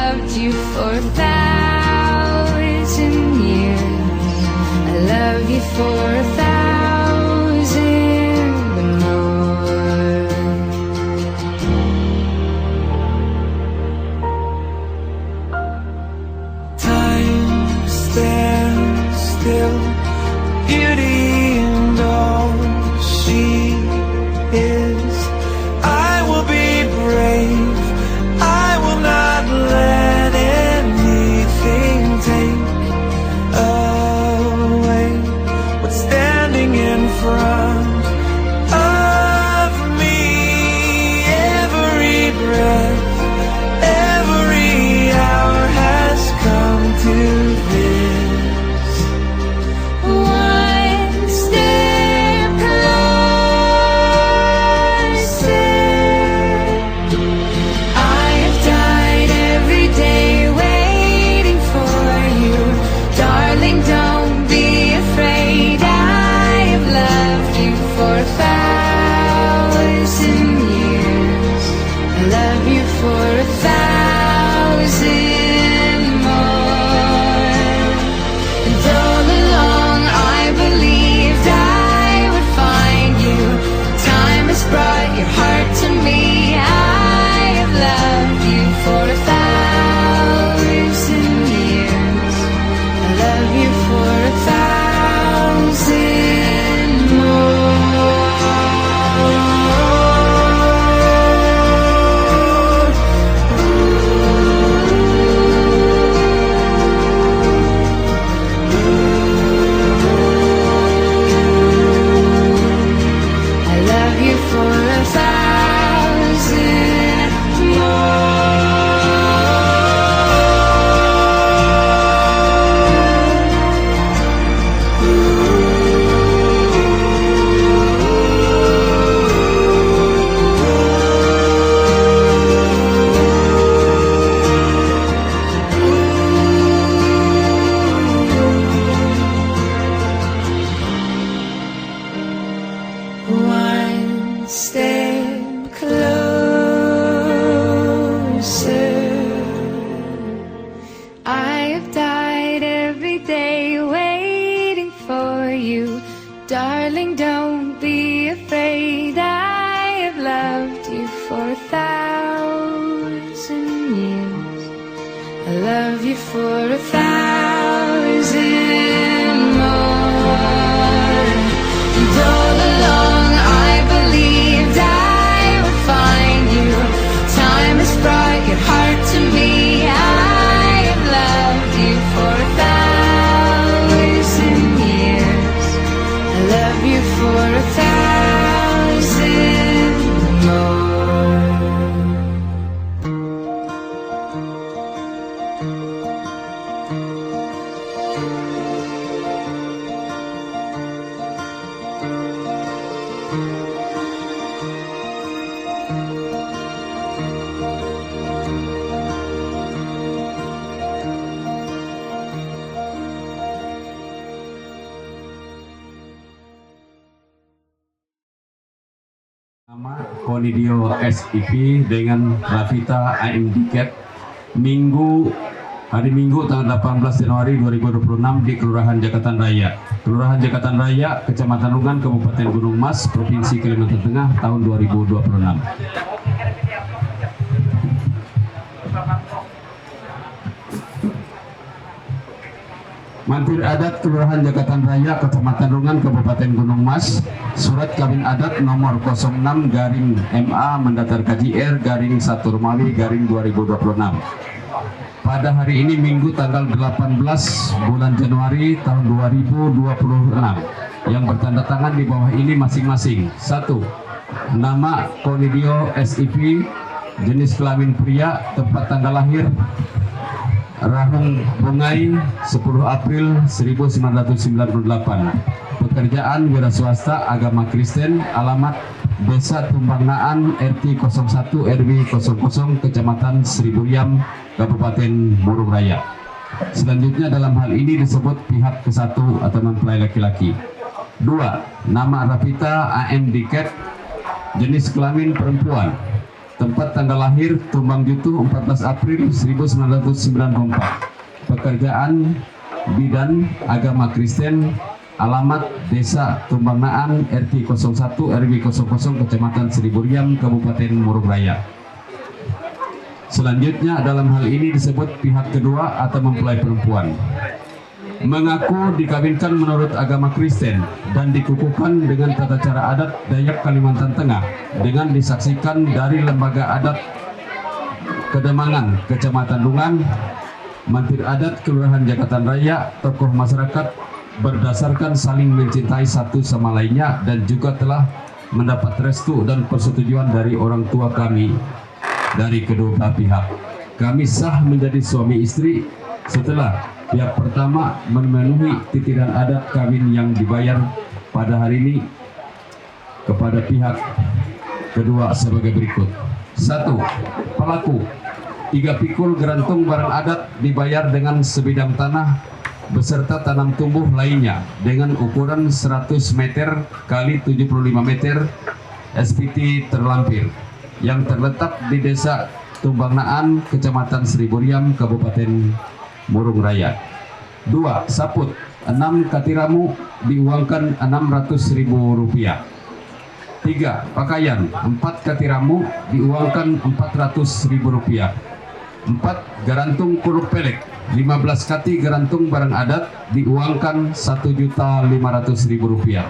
you for 1,000 more. And all along I believed I would find you. Time has brought your heart to me. I have loved you for 1,000 years. I love you for 1,000 more. Nama Konidio SIP dengan Rafita AMDCAT hari Minggu tanggal 18 Januari 2026 di Kelurahan Jakatan Raya. Kelurahan Jakatan Raya, Kecamatan Lungan, Kabupaten Gunung Mas, Provinsi Kalimantan Tengah tahun 2026. Mantir adat Kelurahan Jakatan Raya, Kecamatan Lungan, Kabupaten Gunung Mas, surat kawin adat nomor 06-MA Mendatar KJR _1 Romawi _2026. Pada hari ini Minggu tanggal 18 bulan Januari tahun 2026 yang bertanda tangan di bawah ini masing-masing. 1. Nama Konidio SIP, jenis kelamin pria, tempat tanggal lahir Rahung Bungai 10 April 1998. Pekerjaan wira swasta, agama Kristen, alamat Desa Tumbang Naan, RT 01 RW 00, Kecamatan Seriburiam, Kabupaten Murung Raya. Selanjutnya dalam hal ini disebut pihak ke-1 atau mempelai laki-laki. 2. Nama Rafita AMDCAT, jenis kelamin perempuan, tempat tanggal lahir Tumbang Jutu 14 April 1994. Pekerjaan bidan, agama Kristen, alamat Desa Tumbang Naan, RT 01 RW 00, Kecamatan Seriburiam, Kabupaten Murung Raya. Selanjutnya dalam hal ini disebut pihak kedua atau mempelai perempuan. Mengaku dikawinkan menurut agama Kristen dan dikukuhkan dengan tata cara adat Dayak Kalimantan Tengah dengan disaksikan dari Lembaga Adat Kedemangan, Kecamatan Lungan, Mantir Adat Kelurahan Jakatan Raya, tokoh masyarakat berdasarkan saling mencintai satu sama lainnya dan juga telah mendapat restu dan persetujuan dari orang tua kami dari kedua belah pihak. Kami sah menjadi suami istri setelah pihak pertama memenuhi titiran adat kawin yang dibayar pada hari ini kepada pihak kedua sebagai berikut. 1. Pelaku 3 pikul gerantung barang adat dibayar dengan sebidang tanah beserta tanam tumbuh lainnya dengan ukuran 100 meter kali 75 meter SPT terlampir yang terletak di Desa Tumbang Naan, Kecamatan Seriburiam, Kabupaten Murung Raya. 2. Saput 6 katiramu diuangkan Rp600.000. 3. Pakaian 4 katiramu diuangkan Rp400.000. 4. Garantung kuluk pelek 15 kati garantung barang adat diuangkan Rp1.500.000.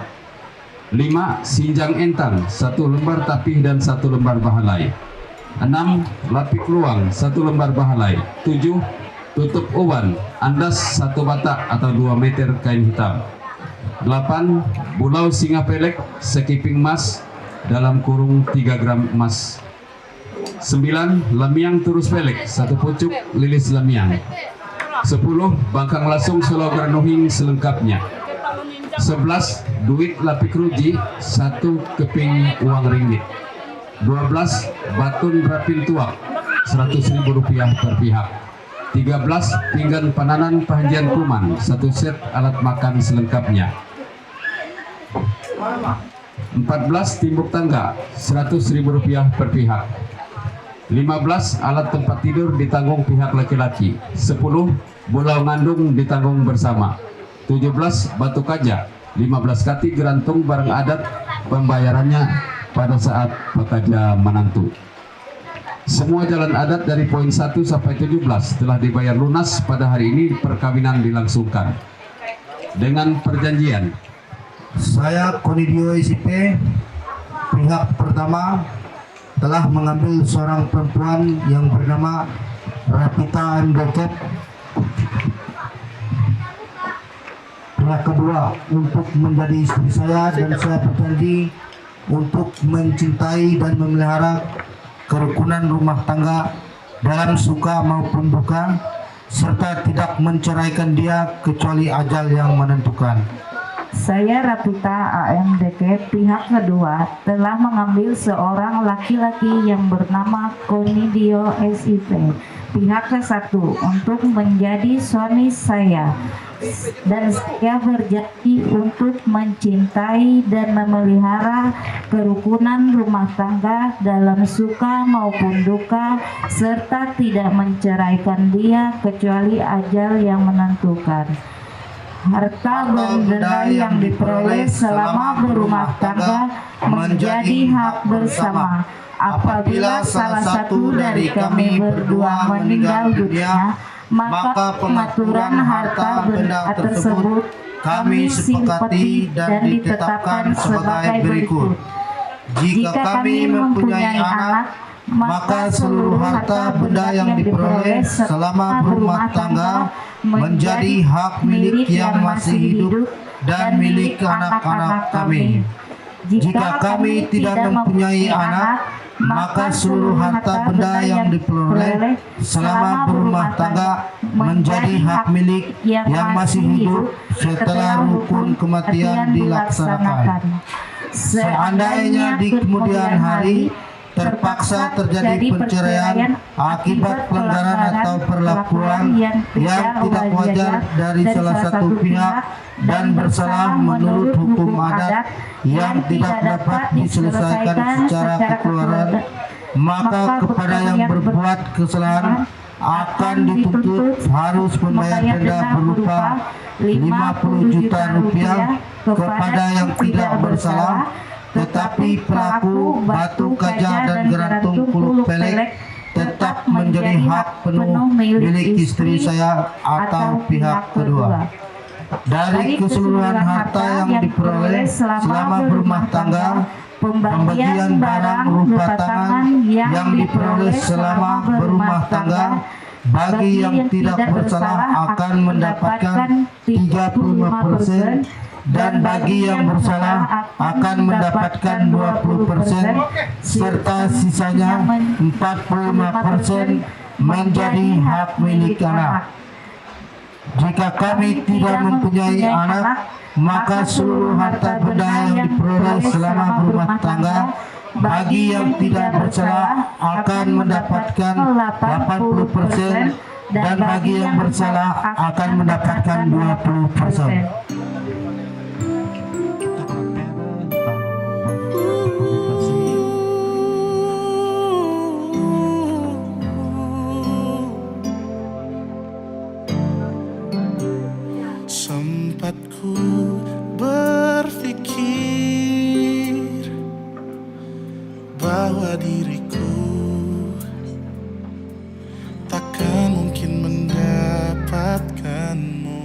5. Sinjang entang 1 lembar tapih dan 1 lembar bahalai. 6. Lapik luang 1 lembar bahalai. 7. Tutup uban andas 1 batak atau 2 meter kain hitam. 8. Bulau singa pelek sekiping emas dalam kurung 3 gram emas. 9. Lamiang turus pelek 1 pucuk lilis lamiang. 10. Bangkang lasung selogar nuhing selengkapnya. 11. Duit lapik ruji 1 keping uang ringgit. 12. Batun rapin tuak Rp100.000 per pihak. 13. Pinggan pananan Pahanjian Kuman 1 set alat makan selengkapnya. 14. Timbuk tangga Rp100.000 per pihak. 15. Alat tempat tidur ditanggung pihak laki-laki. 10. Bulau ngandung ditanggung bersama. 17. Batu kaja 15 kati gerantung barang adat pembayarannya pada saat pekerja menantu. Semua jalan adat dari poin 1 sampai 17 telah dibayar lunas. Pada hari ini perkawinan dilangsungkan dengan perjanjian. Saya Konidio SIP, pihak pertama telah mengambil seorang perempuan yang bernama Rapita M. Dekep. Pihak kedua untuk menjadi istri saya, dan saya berjanji untuk mencintai dan memelihara kerukunan rumah tangga dalam suka maupun duka, serta tidak menceraikan dia kecuali ajal yang menentukan. Saya Rapita AM Dekep, pihak kedua telah mengambil seorang laki-laki yang bernama Konidio SIP, pihak ke-1 untuk menjadi suami saya, dan saya berjanji untuk mencintai dan memelihara kerukunan rumah tangga dalam suka maupun duka, serta tidak menceraikan dia kecuali ajal yang menentukan. Harta benda yang diperoleh selama berumah tangga menjadi hak bersama. Apabila salah satu dari kami berdua meninggal dunia, maka pengaturan harta benda tersebut kami sepakati dan ditetapkan sebagai berikut. Jika kami mempunyai anak, maka seluruh harta benda yang diperoleh selama berumah tangga menjadi hak milik yang masih hidup dan milik anak-anak kami. Jika kami tidak mempunyai anak, maka seluruh harta benda yang diperoleh selama berumah tangga menjadi hak milik yang masih hidup setelah rukun kematian dilaksanakan. Seandainya di kemudian hari terpaksa terjadi perceraian akibat pelanggaran atau perlakuan yang tidak wajar dari salah satu pihak dan bersalah menurut hukum adat yang tidak dapat diselesaikan secara kekeluargaan, maka kepada yang berbuat kesalahan akan dituntut harus membayar denda berupa 50 juta rupiah kepada yang tidak bersalah. Tetapi pelaku batu kaja dan gerantung kulit pelek tetap menjadi hak penuh milik istri saya atau pihak kedua. Dari keseluruhan harta yang diperoleh selama berumah tangga, pembagian barang berupa tangan yang diperoleh selama berumah tangga bagi yang tidak bersalah akan mendapatkan 35%, dan bagi yang bersalah akan mendapatkan 20%, serta sisanya 45% menjadi hak milik anak. Jika kami tidak mempunyai anak, maka seluruh harta benda yang diperoleh selama berumah tangga bagi yang tidak bersalah akan mendapatkan 80%, dan bagi yang bersalah akan mendapatkan 20%. Sempat ku berpikir bahwa diriku takkan mungkin mendapatkanmu,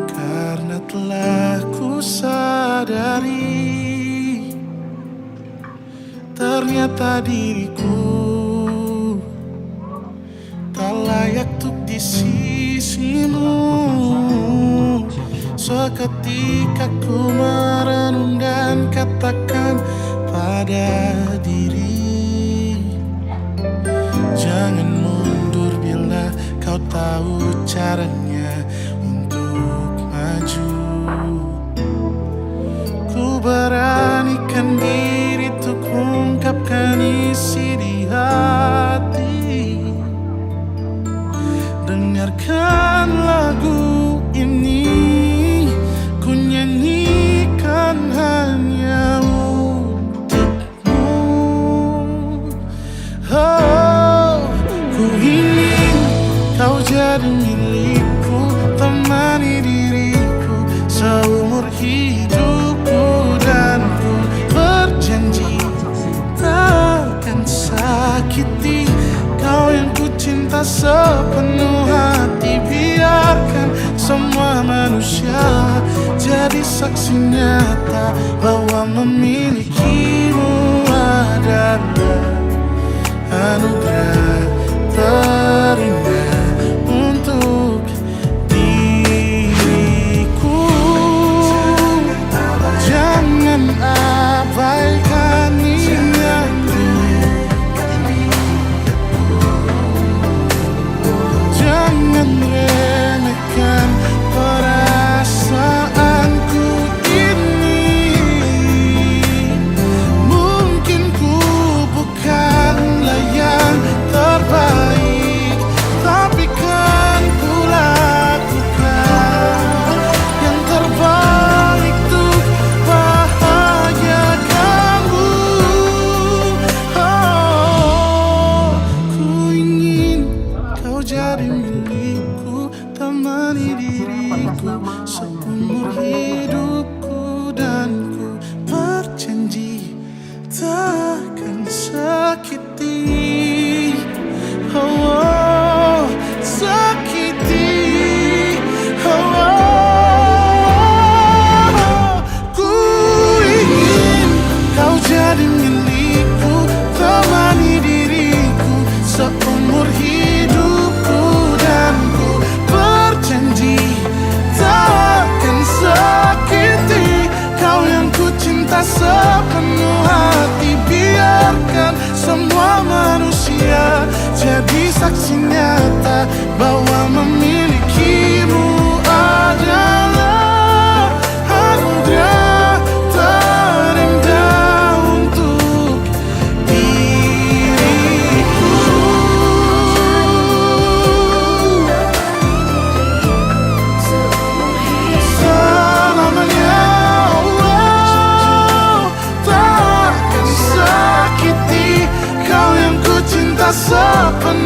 karena telah ku sadari ternyata diriku tak layak untuk di sisimu. Seketika ku merenung dan katakan pada diri, jangan mundur bila kau tahu caranya untuk maju. Ku beranikan diri untuk ungkapkan isi di hati. Dengarkan lagu ini, ku nyanyikan hanya untukmu. Oh, ku ingin kau jadi milikku, temani diriku seumur hidupku, dan ku berjanji tak sakiti. Kau yang ku cinta sepenuh hati. Biarkan semua manusia jadi saksi nyata bahwa memilikimu adalah anugerah terindah untuk diriku. Jangan abaikan niatku, jangan remehkan perasaanku ini. Mungkin ku bukanlah yang terbaik, tapi kan ku lakukan yang terbaik untuk bahagiakanmu. Oh, ku ingin kau jadi milikku, temani diriku seumur hidupku, dan ku berjanji takkan sakiti. Oh, sakiti. Oh, ku ingin kau jadi milikku, temani diriku seumur hidupku, dan ku berjanji takkan sakiti. Kau yang ku cinta sepenuh hati. Biarkan semua manusia jadi saksi nyata bahwa memilikimu adalah anugerah terindah untuk diriku. Selamanya, oh, takkan sakiti. Kau yang ku cinta sepenuh